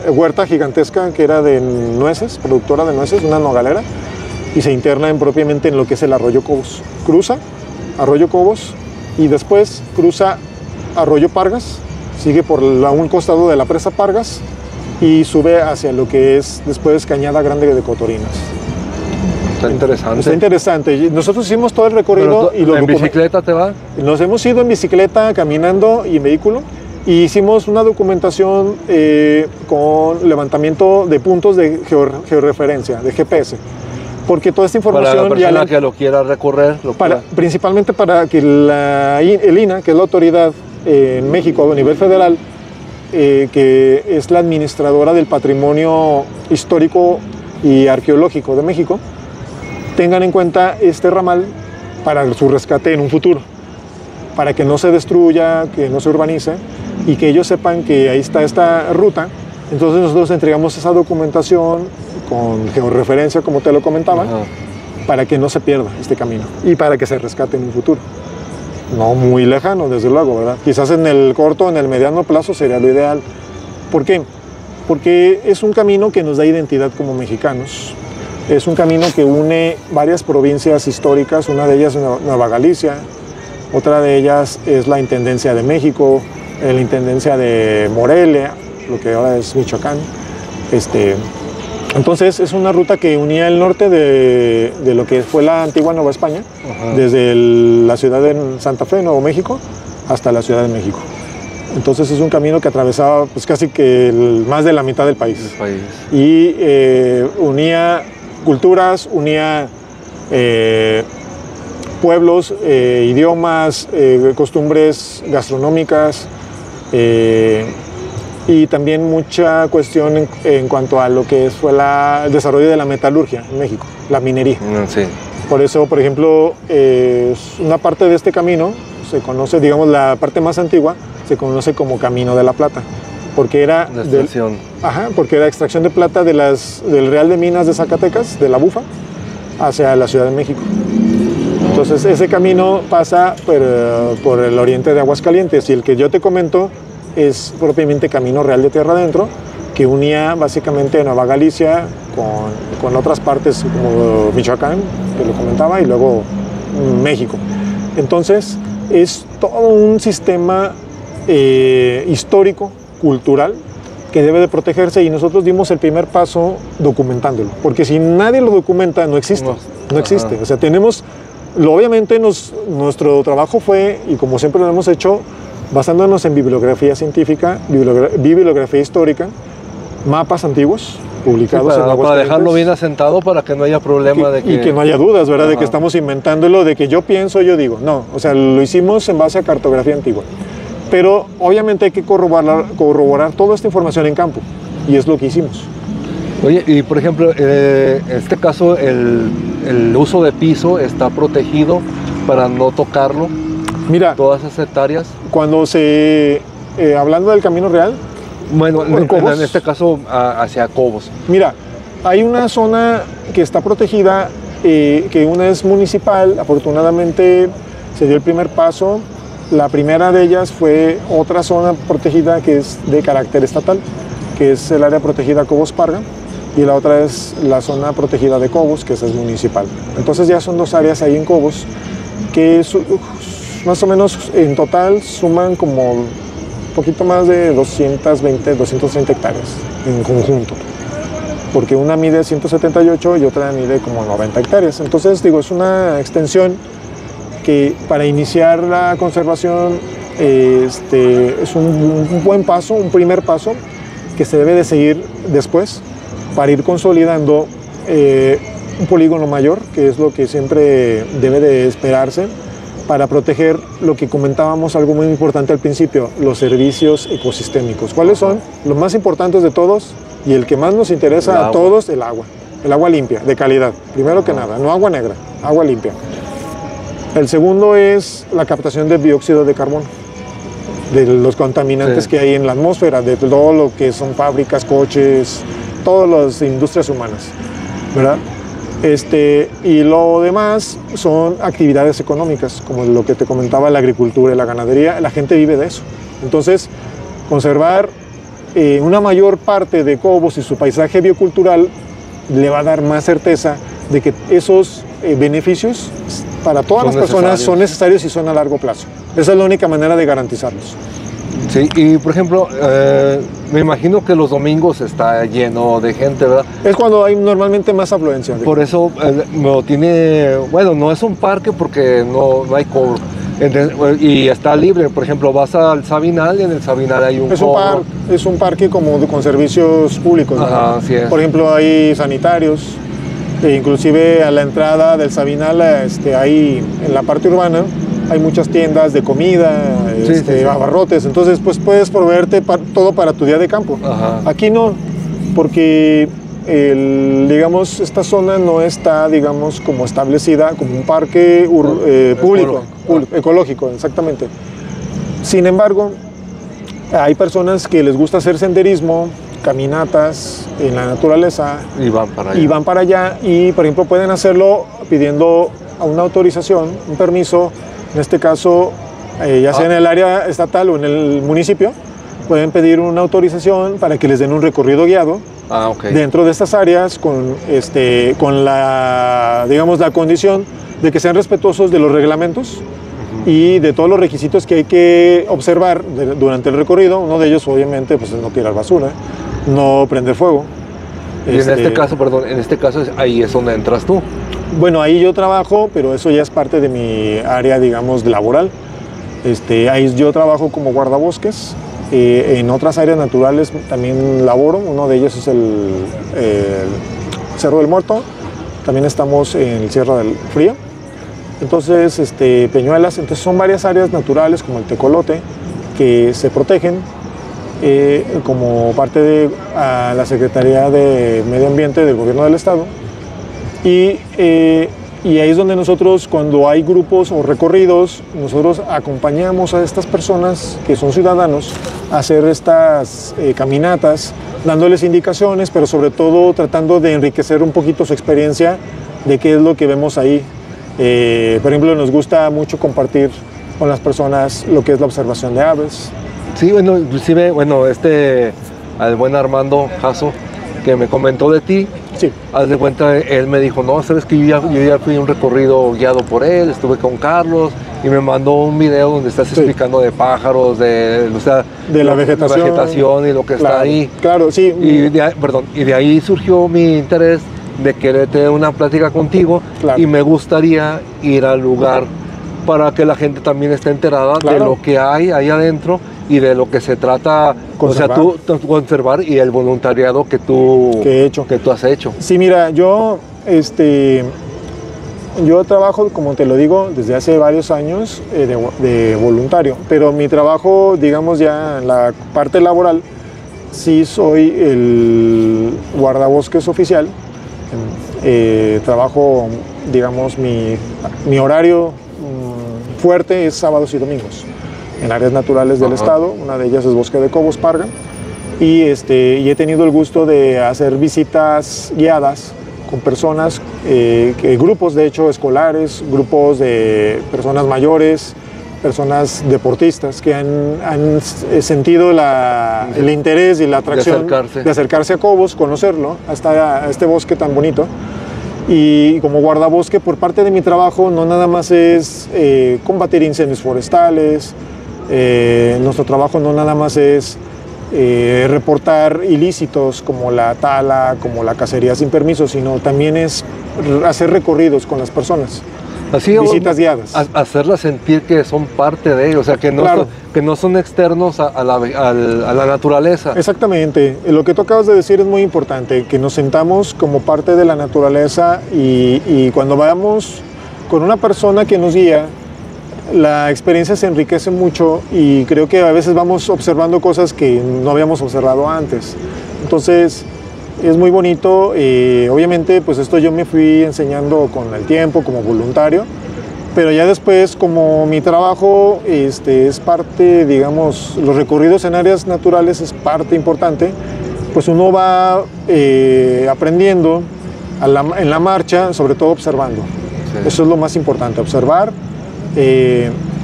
huerta gigantesca que era de nueces, productora de nueces, una nogalera, y se interna propiamente en lo que es el Arroyo Cobos. Cruza Arroyo Cobos y después cruza Arroyo Pargas, sigue por un costado de la presa Pargas y sube hacia lo que es después Cañada Grande de Cotorinas. Está interesante. Está interesante. Nosotros hicimos todo el recorrido y lo ¿En bicicleta te va? Nos hemos ido en bicicleta, caminando y en vehículo. Y hicimos una documentación con levantamiento de puntos de georreferencia, de GPS. Porque toda esta información... Para la persona que lo quiera recorrer. Principalmente para que el INAH, que es la autoridad en México a nivel federal, que es la administradora del patrimonio histórico y arqueológico de México, tengan en cuenta este ramal para su rescate en un futuro, para que no se destruya, que no se urbanice y que ellos sepan que ahí está esta ruta. Entonces nosotros entregamos esa documentación con georreferencia, como te lo comentaba, para que no se pierda este camino y para que se rescate en un futuro. No muy lejano, desde luego, ¿verdad? Quizás en el corto, en el mediano plazo sería lo ideal. ¿Por qué? Porque es un camino que nos da identidad como mexicanos. Es un camino que une varias provincias históricas, una de ellas es Nueva Galicia, otra de ellas es la Intendencia de México, la Intendencia de Morelia, lo que ahora es Michoacán. Entonces es una ruta que unía el norte de lo que fue la antigua Nueva España, desde la ciudad de Santa Fe, Nuevo México, hasta la Ciudad de México. Entonces es un camino que atravesaba pues, casi que más de la mitad del país. Y unía culturas, unía pueblos, idiomas, costumbres gastronómicas, y también mucha cuestión en cuanto a lo que fue el desarrollo de la metalurgia en México, la minería. Sí. Por eso, por ejemplo, una parte de este camino se conoce, digamos, la parte más antigua, se conoce como Camino de la Plata, porque era porque era extracción de plata del Real de Minas de Zacatecas, de la Bufa, hacia la Ciudad de México. Entonces ese camino pasa por el oriente de Aguascalientes, y el que yo te comento es propiamente Camino Real de Tierra Adentro, que unía básicamente Nueva Galicia con otras partes como Michoacán, que lo comentaba, y luego México. Entonces es todo un sistema histórico, cultural, que debe de protegerse, y nosotros dimos el primer paso documentándolo, porque si nadie lo documenta no existe, no existe. O sea, obviamente nuestro trabajo fue, y como siempre lo hemos hecho, basándonos en bibliografía científica, bibliografía histórica, mapas antiguos publicados en para dejarlo bien asentado, para que no haya problema y que no haya dudas, ¿verdad? De que estamos inventándolo, de que yo pienso, yo digo. No, o sea, lo hicimos en base a cartografía antigua. Pero obviamente hay que corroborar toda esta información en campo, y es lo que hicimos. Oye, y por ejemplo, en este caso el uso de piso está protegido para no tocarlo. Mira, todas esas hectáreas. Cuando hablando del Camino Real, bueno, en este caso hacia Cobos. Mira, hay una zona que está protegida, que una es municipal. Afortunadamente se dio el primer paso. La primera de ellas fue otra zona protegida que es de carácter estatal, que es el área protegida Cobos Parga, y la otra es la zona protegida de Cobos, que es municipal. Entonces ya son dos áreas ahí en Cobos que más o menos en total suman como un poquito más de 220, 230 hectáreas en conjunto, porque una mide 178 y otra mide como 90 hectáreas. Entonces digo, es una extensión que para iniciar la conservación es un buen paso, un primer paso que se debe de seguir después para ir consolidando un polígono mayor, que es lo que siempre debe de esperarse, para proteger lo que comentábamos, algo muy importante al principio, los servicios ecosistémicos. ¿Cuáles son? Los más importantes de todos, y el que más nos interesa a todos, el agua limpia, de calidad, primero que nada, no agua negra, agua limpia. El segundo es la captación de dióxido de carbono, de los contaminantes que hay en la atmósfera, de todo lo que son fábricas, coches, todas las industrias humanas, ¿verdad? Y lo demás son actividades económicas, como lo que te comentaba, la agricultura y la ganadería. La gente vive de eso. Entonces, conservar una mayor parte de Cobos y su paisaje biocultural le va a dar más certeza de que esos beneficios para todas las personas son necesarios y son a largo plazo. Esa es la única manera de garantizarlos. Sí, y por ejemplo, Me imagino que los domingos está lleno de gente, ¿verdad? Es cuando hay normalmente más afluencia. Por eso no tiene, bueno, no es un parque porque no hay cobro. Y está libre, por ejemplo, vas al Sabinal y en el Sabinal hay un cobro. Es un parque como con servicios públicos, ¿no? Ajá, así es. Por ejemplo, hay sanitarios, inclusive a la entrada del Sabinal, hay en la parte urbana, hay muchas tiendas de comida, sí. abarrotes, entonces pues puedes proveerte todo para tu día de campo. Ajá. Aquí no, porque digamos, esta zona no está, digamos, como establecida como un parque público, ecológico, exactamente. Sin embargo, hay personas que les gusta hacer senderismo, caminatas en la naturaleza. Y van para allá. Y van para allá y, por ejemplo, pueden hacerlo pidiendo una autorización, un permiso, en este caso, ya sea en el área estatal o en el municipio, pueden pedir una autorización para que les den un recorrido guiado dentro de estas áreas con la, digamos, la condición de que sean respetuosos de los reglamentos y de todos los requisitos que hay que observar durante el recorrido. Uno de ellos, obviamente, pues es no tirar basura, no prender fuego. Y en este caso, perdón, ahí es donde entras tú. Bueno, ahí yo trabajo, pero eso ya es parte de mi área, digamos, laboral. Ahí yo trabajo como guardabosques. En otras áreas naturales también laboro. Uno de ellos es el Cerro del Muerto. También estamos en el Sierra del Frío. Entonces, Peñuelas. Entonces son varias áreas naturales como el Tecolote que se protegen como parte de la Secretaría de Medio Ambiente del Gobierno del Estado. Y ahí es donde nosotros, cuando hay grupos o recorridos, nosotros acompañamos a estas personas que son ciudadanos a hacer estas caminatas, dándoles indicaciones, pero sobre todo tratando de enriquecer un poquito su experiencia de qué es lo que vemos ahí. Por ejemplo, nos gusta mucho compartir con las personas lo que es la observación de aves. Sí, bueno, inclusive, al buen Armando Jasso, que me comentó de ti, sí. Haz de cuenta, él me dijo, no, sabes que yo ya fui a un recorrido guiado por él, estuve con Carlos y me mandó un video donde estás explicando de pájaros, de la vegetación y lo que está ahí. Claro, sí. Y de ahí surgió mi interés de querer tener una plática contigo, y me gustaría ir al lugar para que la gente también esté enterada de lo que hay ahí adentro y de lo que se trata, conservar. O sea, tú conservar y el voluntariado que tú has hecho. Sí, mira, yo trabajo, como te lo digo, desde hace varios años de voluntario, pero mi trabajo, digamos ya en la parte laboral, sí soy el guardabosques oficial. Trabajo, digamos, mi horario fuerte es sábados y domingos en áreas naturales del estado. Una de ellas es Bosque de Cobos, Parga, y he tenido el gusto de hacer visitas guiadas con personas, grupos de hecho escolares, grupos de personas mayores, personas deportistas que han sentido el interés y la atracción de acercarse a Cobos, conocerlo, hasta este bosque tan bonito. Y como guardabosque, por parte de mi trabajo, no nada más es combatir incendios forestales. Nuestro trabajo no nada más es reportar ilícitos como la tala, como la cacería sin permiso, sino también es hacer recorridos con las personas. Así, visitas guiadas. Hacerlas sentir que son parte de ellos, o sea, que no son externos a la naturaleza. Exactamente. Lo que tú acabas de decir es muy importante, que nos sentamos como parte de la naturaleza y cuando vamos con una persona que nos guía, la experiencia se enriquece mucho y creo que a veces vamos observando cosas que no habíamos observado antes. Entonces, es muy bonito. Obviamente, pues esto yo me fui enseñando con el tiempo como voluntario, pero ya después, como mi trabajo es parte, digamos, los recorridos en áreas naturales es parte importante, pues uno va aprendiendo en la marcha, sobre todo observando. Sí. Eso es lo más importante, observar.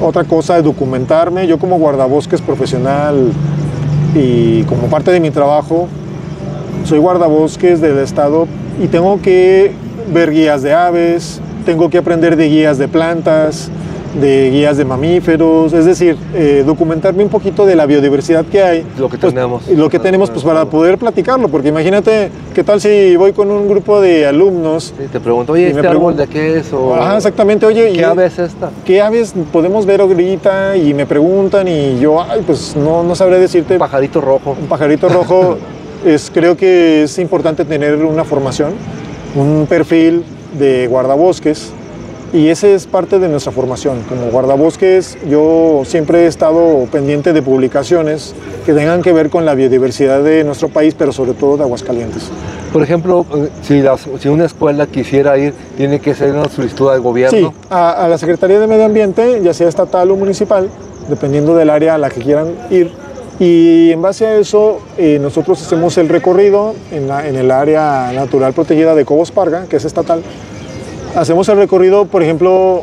Otra cosa es documentarme. Yo como guardabosques profesional y como parte de mi trabajo, soy guardabosques del estado y tengo que ver guías de aves, tengo que aprender de guías de plantas, de guías de mamíferos, es decir, documentarme un poquito de la biodiversidad que hay. Lo que pues, tenemos. Lo que tenemos pues, para poder platicarlo, porque imagínate, ¿qué tal si voy con un grupo de alumnos? Sí, te pregunto, oye, ¿este árbol de qué es? O, ajá, exactamente, oye, ¿qué ave es esta? ¿Qué aves podemos ver ahorita? Y me preguntan y yo, ay, pues no sabré decirte. Un pajarito rojo. Un pajarito rojo, creo que es importante tener una formación, un perfil de guardabosques. Y ese es parte de nuestra formación. Como guardabosques, yo siempre he estado pendiente de publicaciones que tengan que ver con la biodiversidad de nuestro país, pero sobre todo de Aguascalientes. Por ejemplo, si una escuela quisiera ir, ¿tiene que ser una solicitud al gobierno? Sí, a la Secretaría de Medio Ambiente, ya sea estatal o municipal, dependiendo del área a la que quieran ir. Y en base a eso, nosotros hacemos el recorrido en el área natural protegida de Cobos Parga, que es estatal. Hacemos el recorrido, por ejemplo,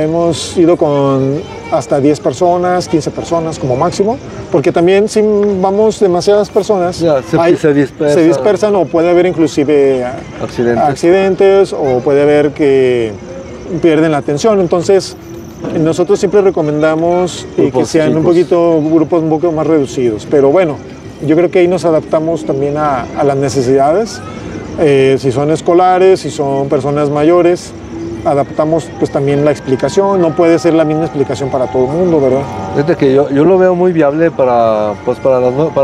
hemos ido con hasta 10 personas, 15 personas como máximo, porque también si vamos demasiadas personas, ya, se dispersan o puede haber inclusive accidentes o puede haber que pierden la atención. Entonces, nosotros siempre recomendamos que sean grupos un poco más reducidos, pero bueno, yo creo que ahí nos adaptamos también a las necesidades. Si son escolares, si son personas mayores, adaptamos pues también la explicación. No puede ser la misma explicación para todo el mundo, ¿verdad? Desde que yo lo veo muy viable para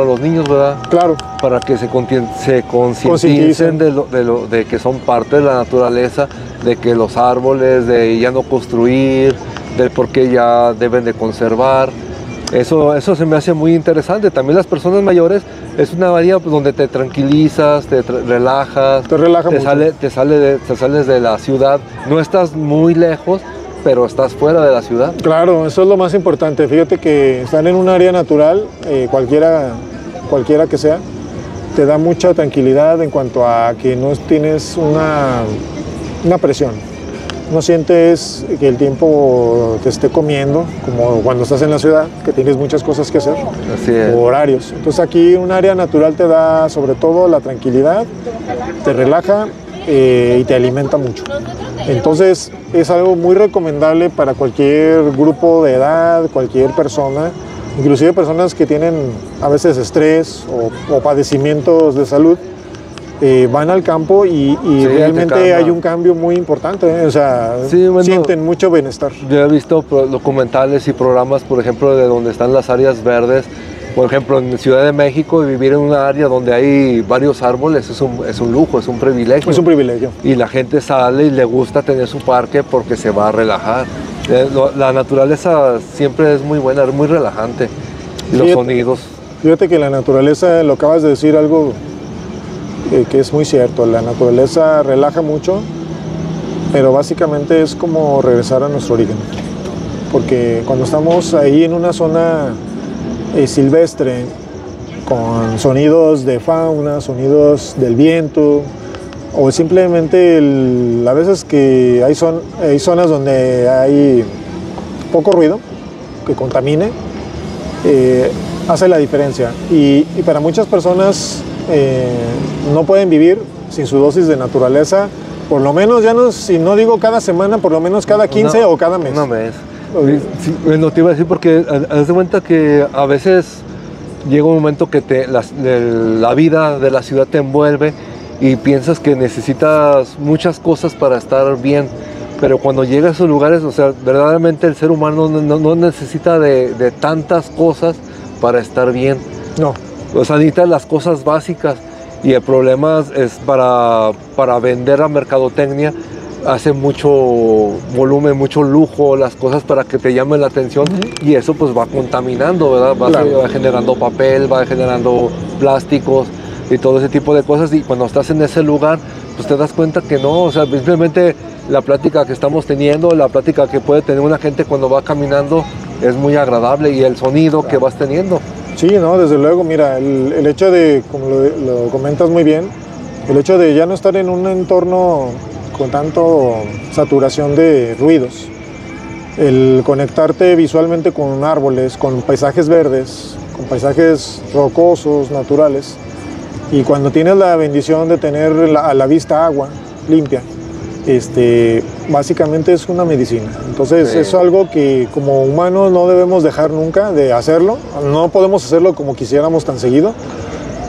los niños, ¿verdad? Claro. Para que se concienticen de que son parte de la naturaleza, de que los árboles, de ya no construir, del por qué ya deben de conservar. Eso se me hace muy interesante. También las personas mayores es una área donde te tranquilizas, te relajas, te sales de la ciudad. No estás muy lejos, pero estás fuera de la ciudad. Claro, eso es lo más importante. Fíjate que estar en un área natural, cualquiera que sea, te da mucha tranquilidad en cuanto a que no tienes una presión. No sientes que el tiempo te esté comiendo, como cuando estás en la ciudad, que tienes muchas cosas que hacer, o horarios. Entonces aquí un área natural te da sobre todo la tranquilidad, te relaja y te alimenta mucho. Entonces es algo muy recomendable para cualquier grupo de edad, cualquier persona, inclusive personas que tienen a veces estrés o padecimientos de salud. Van al campo y realmente hay un cambio muy importante, o sea, sienten mucho bienestar. Yo he visto documentales y programas, por ejemplo, de donde están las áreas verdes. Por ejemplo, en Ciudad de México, vivir en una área donde hay varios árboles es un lujo, es un privilegio. Es un privilegio. Y la gente sale y le gusta tener su parque porque se va a relajar. La naturaleza siempre es muy buena, es muy relajante. Y los sonidos. Fíjate que la naturaleza, lo acabas de decir algo que es muy cierto, la naturaleza relaja mucho, pero básicamente es como regresar a nuestro origen, porque cuando estamos ahí en una zona silvestre, con sonidos de fauna, sonidos del viento, o simplemente a veces que hay zonas donde hay poco ruido, que contamine, hace la diferencia, y para muchas personas no pueden vivir sin su dosis de naturaleza, por lo menos, si no digo cada semana, por lo menos cada 15 o cada mes. Un mes. Sí, bueno, te iba a decir porque haz de cuenta que a veces llega un momento que la vida de la ciudad te envuelve y piensas que necesitas muchas cosas para estar bien, pero cuando llegas a esos lugares, o sea, verdaderamente el ser humano no necesita de tantas cosas para estar bien. No. O sea, necesitas las cosas básicas y el problema es para vender a mercadotecnia, hace mucho volumen, mucho lujo, las cosas para que te llamen la atención y eso pues va contaminando, ¿verdad? Va generando papel, va generando plásticos y todo ese tipo de cosas, y cuando estás en ese lugar pues te das cuenta que no, o sea, simplemente la plática que estamos teniendo, la plática que puede tener una gente cuando va caminando es muy agradable, y el sonido que vas teniendo. Sí, no, desde luego, mira, el hecho de, como lo comentas muy bien, el hecho de ya no estar en un entorno con tanto saturación de ruidos, el conectarte visualmente con árboles, con paisajes verdes, con paisajes rocosos, naturales, y cuando tienes la bendición de tener a la vista agua limpia, básicamente es una medicina. Entonces Sí. es algo que como humanos no debemos dejar nunca de hacerlo. No podemos hacerlo como quisiéramos tan seguido,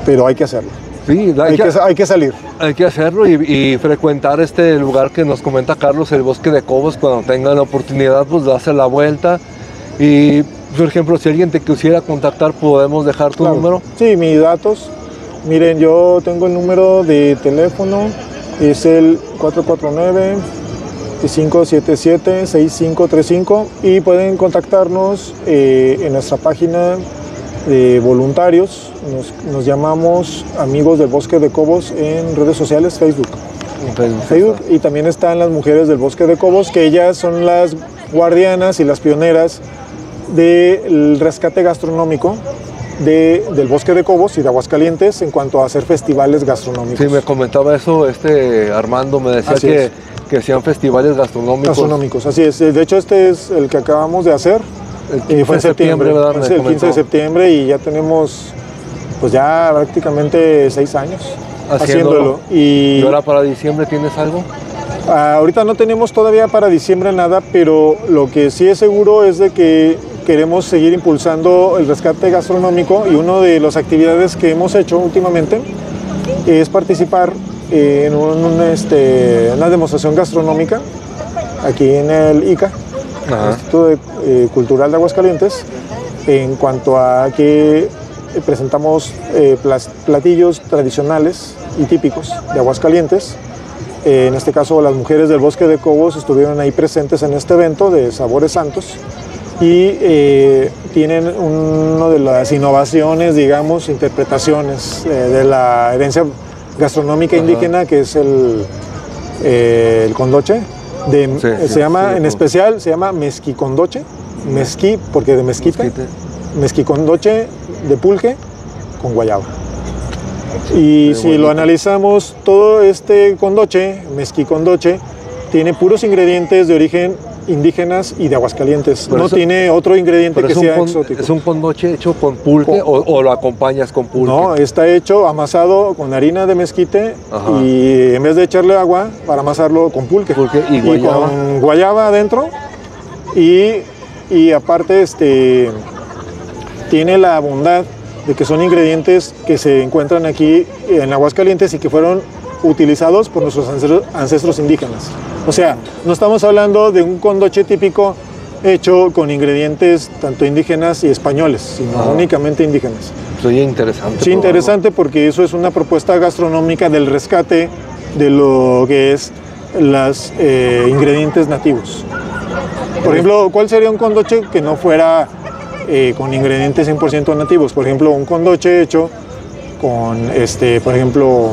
pero hay que hacerlo. Sí, Hay que salir. hay que hacerlo y frecuentar este lugar que nos comenta Carlos, el Bosque de Cobos, cuando tengan la oportunidad, pues darse la vuelta. Y, por ejemplo, si alguien te quisiera contactar, podemos dejar tu Claro. número. Sí, mis datos. Miren, yo tengo el número de teléfono, es el 449-577-6535 y pueden contactarnos en nuestra página de voluntarios. Nos llamamos Amigos del Bosque de Cobos en redes sociales, Facebook, y también están las Mujeres del Bosque de Cobos, que ellas son las guardianas y las pioneras del rescate gastronómico del Bosque de Cobos y de Aguascalientes en cuanto a hacer festivales gastronómicos. Sí, me comentaba eso Armando, me decía Así es. que hacían festivales gastronómicos. Así es. De hecho, este es el que acabamos de hacer. El 15 Fue en septiembre, ¿verdad? fue el 15 de septiembre y ya tenemos pues ya prácticamente 6 años haciéndolo. ¿Y ahora para diciembre tienes algo? Ahorita no tenemos todavía para diciembre nada, pero lo que sí es seguro es de que queremos seguir impulsando el rescate gastronómico y una de las actividades que hemos hecho últimamente es participar en una demostración gastronómica aquí en el ICA, Ajá. Instituto Cultural de Aguascalientes, en cuanto a que presentamos platillos tradicionales y típicos de Aguascalientes. En este caso, las Mujeres del Bosque de Cobos estuvieron ahí presentes en este evento de Sabores Santos y tienen una de las innovaciones, digamos, interpretaciones de la herencia gastronómica indígena, que es el condoche. Se llama mezquicondoche, mezqui porque de mezquite, mezquicondoche de pulque con guayaba. Y si lo analizamos, todo este condoche, mezquicondoche, tiene puros ingredientes de origen indígenas y de Aguascalientes. No tiene otro ingrediente que sea exótico. ¿Es un condoche hecho con pulque o lo acompañas con pulque? No, está hecho amasado con harina de mezquite. Ajá. Y en vez de echarle agua, para amasarlo con pulque. Y guayaba. Con guayaba adentro. Y aparte tiene la bondad de que son ingredientes que se encuentran aquí en Aguascalientes y que fueron utilizados por nuestros ancestros indígenas. O sea, no estamos hablando de un condoche típico hecho con ingredientes tanto indígenas y españoles, sino únicamente indígenas. Soy interesante. Sí, interesante porque eso es una propuesta gastronómica del rescate de lo que es los ingredientes nativos. Por ejemplo, ¿cuál sería un condoche que no fuera con ingredientes 100% nativos? Por ejemplo, un condoche hecho con, por ejemplo,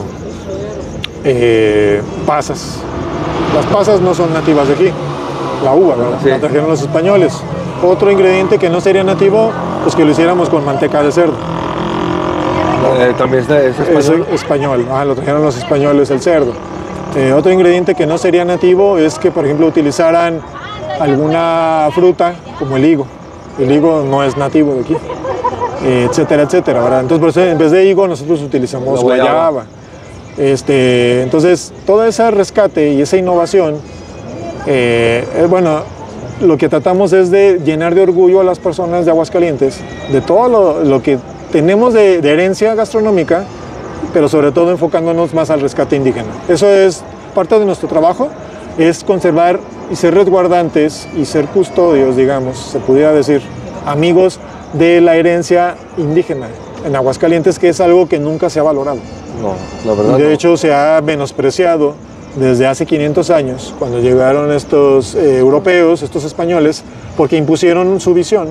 pasas. Las pasas no son nativas de aquí, la uva, ¿verdad? Sí. La trajeron los españoles. Otro ingrediente que no sería nativo, pues que lo hiciéramos con manteca de cerdo. ¿También es español? Es español, lo trajeron los españoles, el cerdo. Otro ingrediente que no sería nativo es que, por ejemplo, utilizaran alguna fruta como el higo. El higo no es nativo de aquí, etcétera, etcétera, ¿verdad? Entonces, por eso, en vez de higo, nosotros utilizamos guayaba. Entonces, todo ese rescate y esa innovación, bueno, lo que tratamos es de llenar de orgullo a las personas de Aguascalientes, de todo lo que tenemos de herencia gastronómica, pero sobre todo enfocándonos más al rescate indígena. Eso es parte de nuestro trabajo, es conservar y ser resguardantes y ser custodios, digamos, se pudiera decir, amigos de la herencia indígena en Aguascalientes, que es algo que nunca se ha valorado. No, la verdad. De hecho, se ha menospreciado desde hace 500 años, cuando llegaron estos europeos, estos españoles, porque impusieron su visión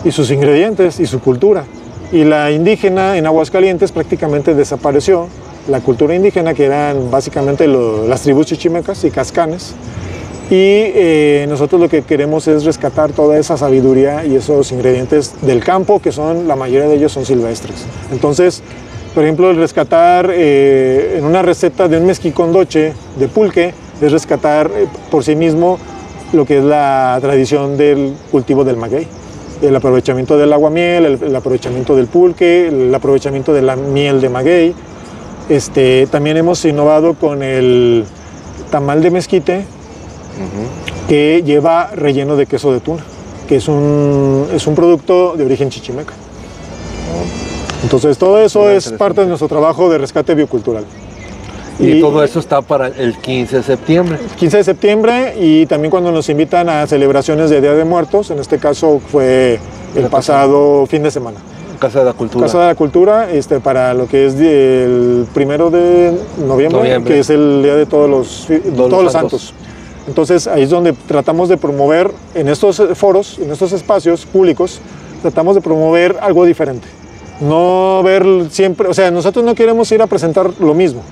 y sus ingredientes y su cultura. Y la indígena en Aguascalientes prácticamente desapareció. La cultura indígena, que eran básicamente las tribus chichimecas y cascanes. Y nosotros lo que queremos es rescatar toda esa sabiduría y esos ingredientes del campo, que la mayoría de ellos son silvestres. Entonces, por ejemplo, el rescatar en una receta de un mezquicondoche de pulque es rescatar por sí mismo lo que es la tradición del cultivo del maguey. El aprovechamiento del aguamiel, el aprovechamiento del pulque, el aprovechamiento de la miel de maguey. También hemos innovado con tamal de mezquite que lleva relleno de queso de tuna, que es un producto de origen chichimeca. Entonces todo eso es parte de nuestro trabajo de rescate biocultural. Y todo eso está para el 15 de septiembre. 15 de septiembre, y también cuando nos invitan a celebraciones de Día de Muertos, en este caso fue el pasado fin de semana. Casa de la Cultura. Casa de la Cultura, para lo que es el 1 de noviembre, que es el Día de todos los Santos. Entonces ahí es donde tratamos de promover en estos foros, en estos espacios públicos, tratamos de promover algo diferente. No ver siempre, o sea, nosotros no queremos ir a presentar lo mismo.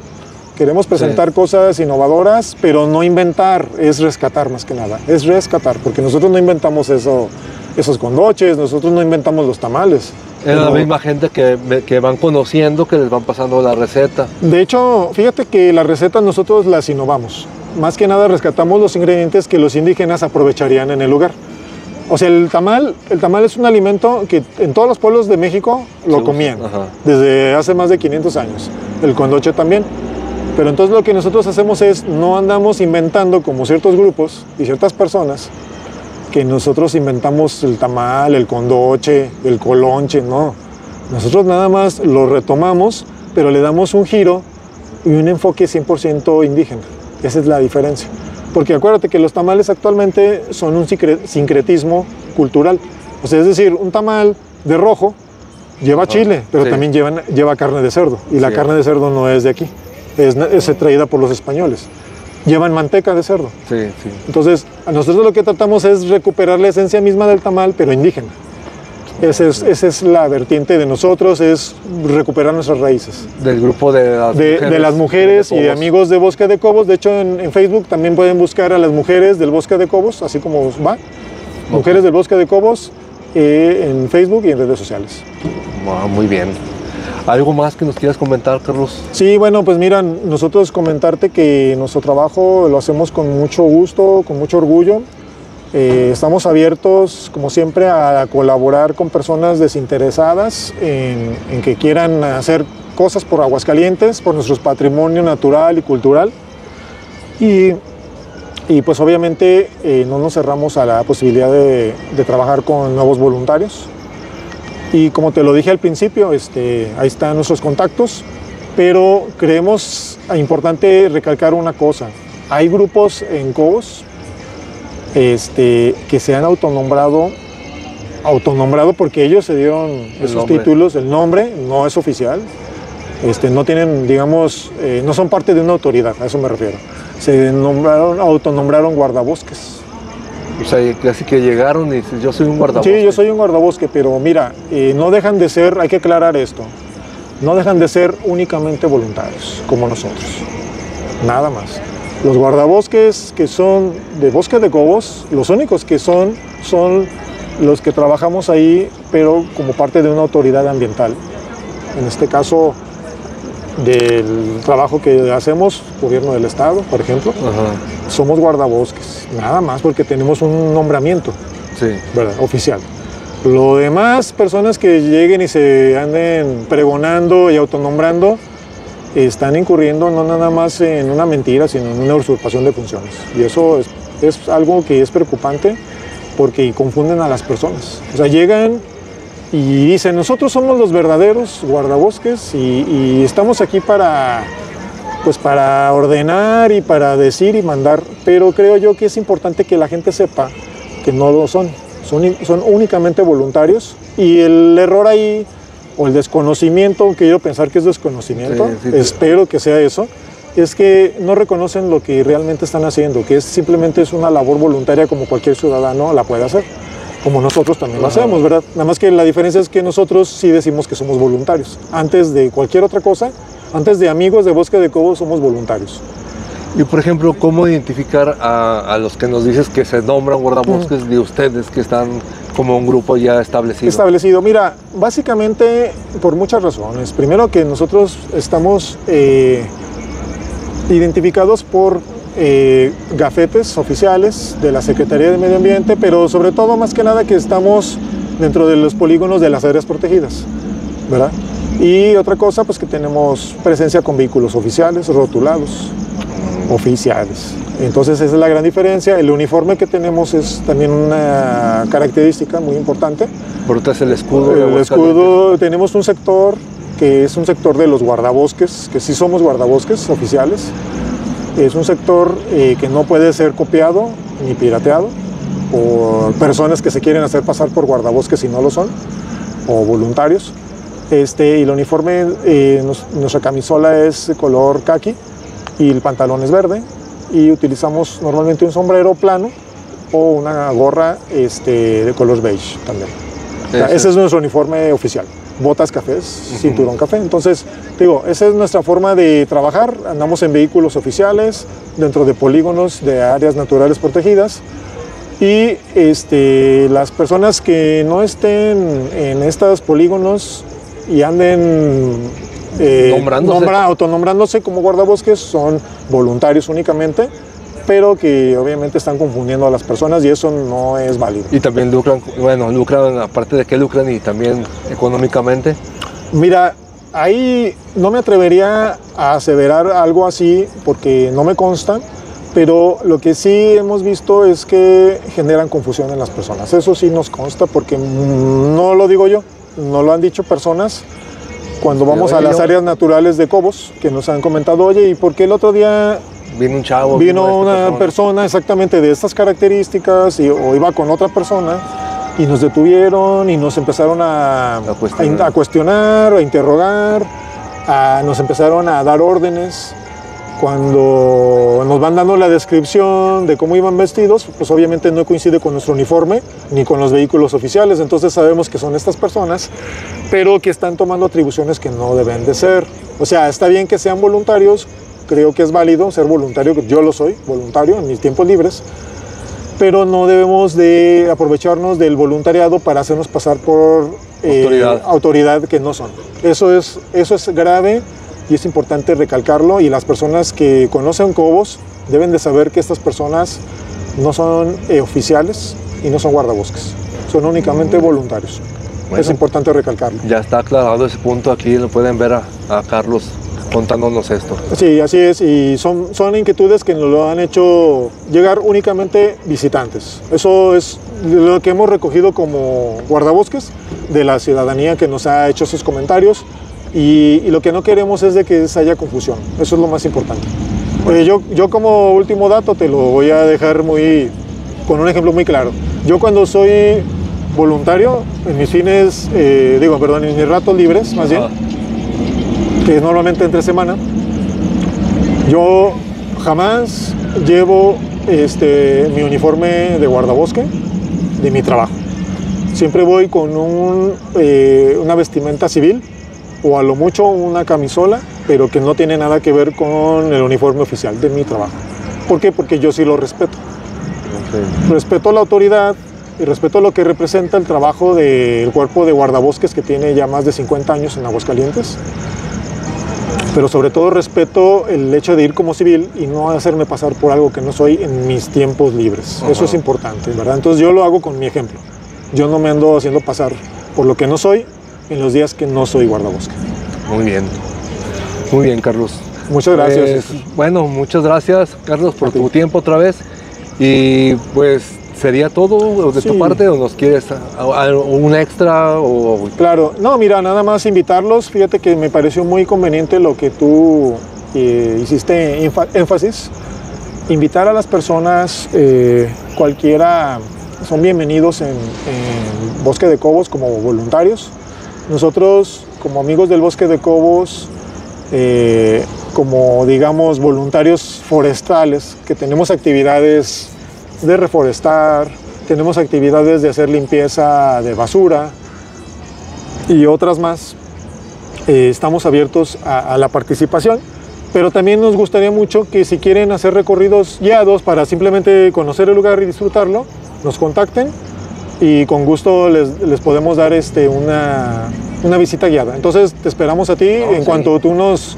Queremos presentar cosas innovadoras, pero no inventar, es rescatar más que nada. Es rescatar, porque nosotros no inventamos esos condoches, nosotros no inventamos los tamales. Es la misma gente que van conociendo, que les van pasando la receta. De hecho, fíjate que las recetas nosotros las innovamos. Más que nada rescatamos los ingredientes que los indígenas aprovecharían en el lugar. O sea, el tamal es un alimento que en todos los pueblos de México lo comían, desde hace más de 500 años. El condoche también. Pero entonces lo que nosotros hacemos es, no andamos inventando como ciertos grupos y ciertas personas, que nosotros inventamos el tamal, el condoche, el colonche, no. Nosotros nada más lo retomamos, pero le damos un giro y un enfoque 100% indígena. Esa es la diferencia. Porque acuérdate que los tamales actualmente son un sincretismo cultural. O sea, es decir, un tamal de rojo lleva chile, pero también lleva carne de cerdo. Y la carne de cerdo no es de aquí. Es traída por los españoles. Llevan manteca de cerdo. Entonces, a nosotros lo que tratamos es recuperar la esencia misma del tamal, pero indígena. Esa es la vertiente de nosotros, es recuperar nuestras raíces. Del grupo de las mujeres y de amigos de Bosque de Cobos. De hecho, en Facebook también pueden buscar a las mujeres del Bosque de Cobos, así como va. Mujeres del Bosque de Cobos en Facebook y en redes sociales. Muy bien. ¿Algo más que nos quieras comentar, Carlos? Sí, bueno, pues mira, nosotros comentarte que nuestro trabajo lo hacemos con mucho gusto, con mucho orgullo. Estamos abiertos, como siempre, a colaborar con personas desinteresadas en que quieran hacer cosas por Aguascalientes, por nuestro patrimonio natural y cultural. Y pues obviamente no nos cerramos a la posibilidad de trabajar con nuevos voluntarios. Y como te lo dije al principio, ahí están nuestros contactos, pero creemos importante recalcar una cosa. Hay grupos en Cobos que se han autonombrado porque ellos se dieron esos títulos. El nombre no es oficial, no tienen, digamos, no son parte de una autoridad, a eso me refiero. Se autonombraron guardabosques. O sea, casi que llegaron y yo soy un guardabosque. Sí, yo soy un guardabosque, pero mira, no dejan de ser, hay que aclarar esto, no dejan de ser únicamente voluntarios, como nosotros, nada más. Los guardabosques que son de Bosque de Cobos, los únicos que son los que trabajamos ahí, pero como parte de una autoridad ambiental. En este caso, del trabajo que hacemos, gobierno del estado, por ejemplo, somos guardabosques, nada más, porque tenemos un nombramiento ¿verdad? Oficial. Lo demás, personas que lleguen y se anden pregonando y autonombrando, están incurriendo no nada más en una mentira, sino en una usurpación de funciones. Y eso es algo que es preocupante, porque confunden a las personas. O sea, llegan y dicen, nosotros somos los verdaderos guardabosques y estamos aquí para ordenar y para decir y mandar, pero creo yo que es importante que la gente sepa que no lo son únicamente voluntarios, y el error ahí, o el desconocimiento, quiero pensar que es desconocimiento, espero que sea eso, es que no reconocen lo que realmente están haciendo, que simplemente es una labor voluntaria como cualquier ciudadano la puede hacer. Como nosotros también lo hacemos, ¿verdad? Nada más que la diferencia es que nosotros sí decimos que somos voluntarios. Antes de cualquier otra cosa, antes de amigos de Bosque de Cobos, somos voluntarios. Y por ejemplo, ¿cómo identificar a los que nos dices que se nombran guardabosques de ustedes, que están como un grupo ya establecido? Establecido, mira, básicamente por muchas razones. Primero, que nosotros estamos identificados por gafetes oficiales de la Secretaría de Medio Ambiente, pero sobre todo, más que nada, que estamos dentro de los polígonos de las áreas protegidas, ¿verdad? Y otra cosa, pues que tenemos presencia con vehículos oficiales rotulados. Oficiales. Entonces esa es la gran diferencia. El uniforme que tenemos es también una característica muy importante. Por otro es el escudo. El escudo, tenemos un sector que es un sector de los guardabosques, que sí somos guardabosques oficiales. Es un sector que no puede ser copiado ni pirateado por personas que se quieren hacer pasar por guardabosques y no lo son, o voluntarios. Y el uniforme, nuestra camisola es de color caqui y el pantalón es verde, y utilizamos normalmente un sombrero plano o una gorra de color beige también. O sea, ese es nuestro uniforme oficial. Botas cafés, cinturón café. Entonces, digo, esa es nuestra forma de trabajar. Andamos en vehículos oficiales, dentro de polígonos de áreas naturales protegidas. Y las personas que no estén en estos polígonos y anden autonombrándose como guardabosques son voluntarios únicamente, pero que obviamente están confundiendo a las personas y eso no es válido. Y también lucran, lucran, aparte de que lucran, y también económicamente. Mira, ahí no me atrevería a aseverar algo así porque no me consta, pero lo que sí hemos visto es que generan confusión en las personas. Eso sí nos consta porque no lo digo yo, no lo han dicho personas. Cuando vamos a las áreas naturales de Cobos, que nos han comentado, oye, ¿y por qué el otro día vino un chavo? Vino una persona exactamente de estas características o iba con otra persona y nos detuvieron y nos empezaron a cuestionar, a interrogar, nos empezaron a dar órdenes. Cuando nos van dando la descripción de cómo iban vestidos, pues obviamente no coincide con nuestro uniforme ni con los vehículos oficiales, entonces sabemos que son estas personas, pero que están tomando atribuciones que no deben de ser. O sea, está bien que sean voluntarios, creo que es válido ser voluntario, yo lo soy, voluntario en mis tiempos libres, pero no debemos de aprovecharnos del voluntariado para hacernos pasar por autoridad que no son. Eso es grave. Y es importante recalcarlo, y las personas que conocen Cobos deben de saber que estas personas no son oficiales y no son guardabosques, son únicamente voluntarios. Bueno, es importante recalcarlo. Ya está aclarado ese punto, aquí lo pueden ver a Carlos contándonos esto. Sí, así es, y son inquietudes que nos lo han hecho llegar únicamente visitantes. Eso es lo que hemos recogido como guardabosques de la ciudadanía que nos ha hecho esos comentarios. Y lo que no queremos es de que haya confusión, eso es lo más importante. Yo como último dato te lo voy a dejar con un ejemplo muy claro. Yo cuando soy voluntario, en mis fines, en mis ratos libres más bien, que es normalmente entre semana, yo jamás llevo mi uniforme de guardabosque de mi trabajo. Siempre voy con una vestimenta civil, o a lo mucho una camisola, pero que no tiene nada que ver con el uniforme oficial de mi trabajo. ¿Por qué? Porque yo sí lo respeto. Okay. Respeto la autoridad y respeto lo que representa el trabajo del cuerpo de guardabosques que tiene ya más de 50 años en Aguascalientes. Pero sobre todo respeto el hecho de ir como civil y no hacerme pasar por algo que no soy en mis tiempos libres. Eso es importante, ¿verdad? Entonces yo lo hago con mi ejemplo. Yo no me ando haciendo pasar por lo que no soy en los días que no soy guardabosque. Muy bien, Carlos. Muchas gracias. Bueno, muchas gracias, Carlos, por tu tiempo otra vez. Y pues, ¿sería todo de tu parte o nos quieres un extra? Claro, no, mira, nada más invitarlos. Fíjate que me pareció muy conveniente lo que tú hiciste énfasis. Invitar a las personas, cualquiera, son bienvenidos en Bosque de Cobos como voluntarios. Nosotros, como amigos del Bosque de Cobos, como digamos voluntarios forestales, que tenemos actividades de reforestar, tenemos actividades de hacer limpieza de basura y otras más, estamos abiertos a la participación, pero también nos gustaría mucho que si quieren hacer recorridos guiados para simplemente conocer el lugar y disfrutarlo, nos contacten. Y con gusto les podemos dar una visita guiada. Entonces te esperamos a ti en cuanto tú nos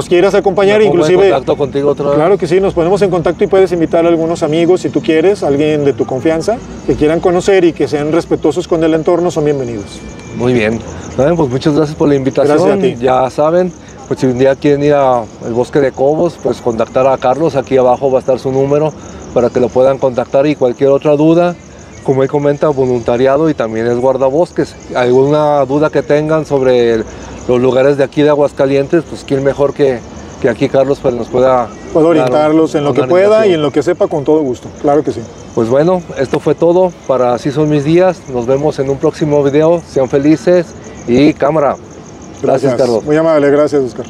quieras acompañar. Inclusive, en contacto contigo otra vez. Claro que sí, nos ponemos en contacto y puedes invitar a algunos amigos si tú quieres, alguien de tu confianza que quieran conocer y que sean respetuosos con el entorno, son bienvenidos. Muy bien. Pues muchas gracias por la invitación. Gracias a ti. Ya saben, Pues si un día quieren ir al Bosque de Cobos, pues contactar a Carlos, aquí abajo va a estar su número para que lo puedan contactar, y cualquier otra duda, como él comenta, voluntariado y también es guardabosques. Alguna duda que tengan sobre los lugares de aquí de Aguascalientes, pues quién mejor que aquí Carlos pues nos pueda... Puedo orientarlos en lo que pueda y en lo que sepa con todo gusto, claro que sí. Pues bueno, esto fue todo para Así Son Mis Días. Nos vemos en un próximo video. Sean felices y cámara. Gracias, Carlos. Muy amable, gracias, Oscar.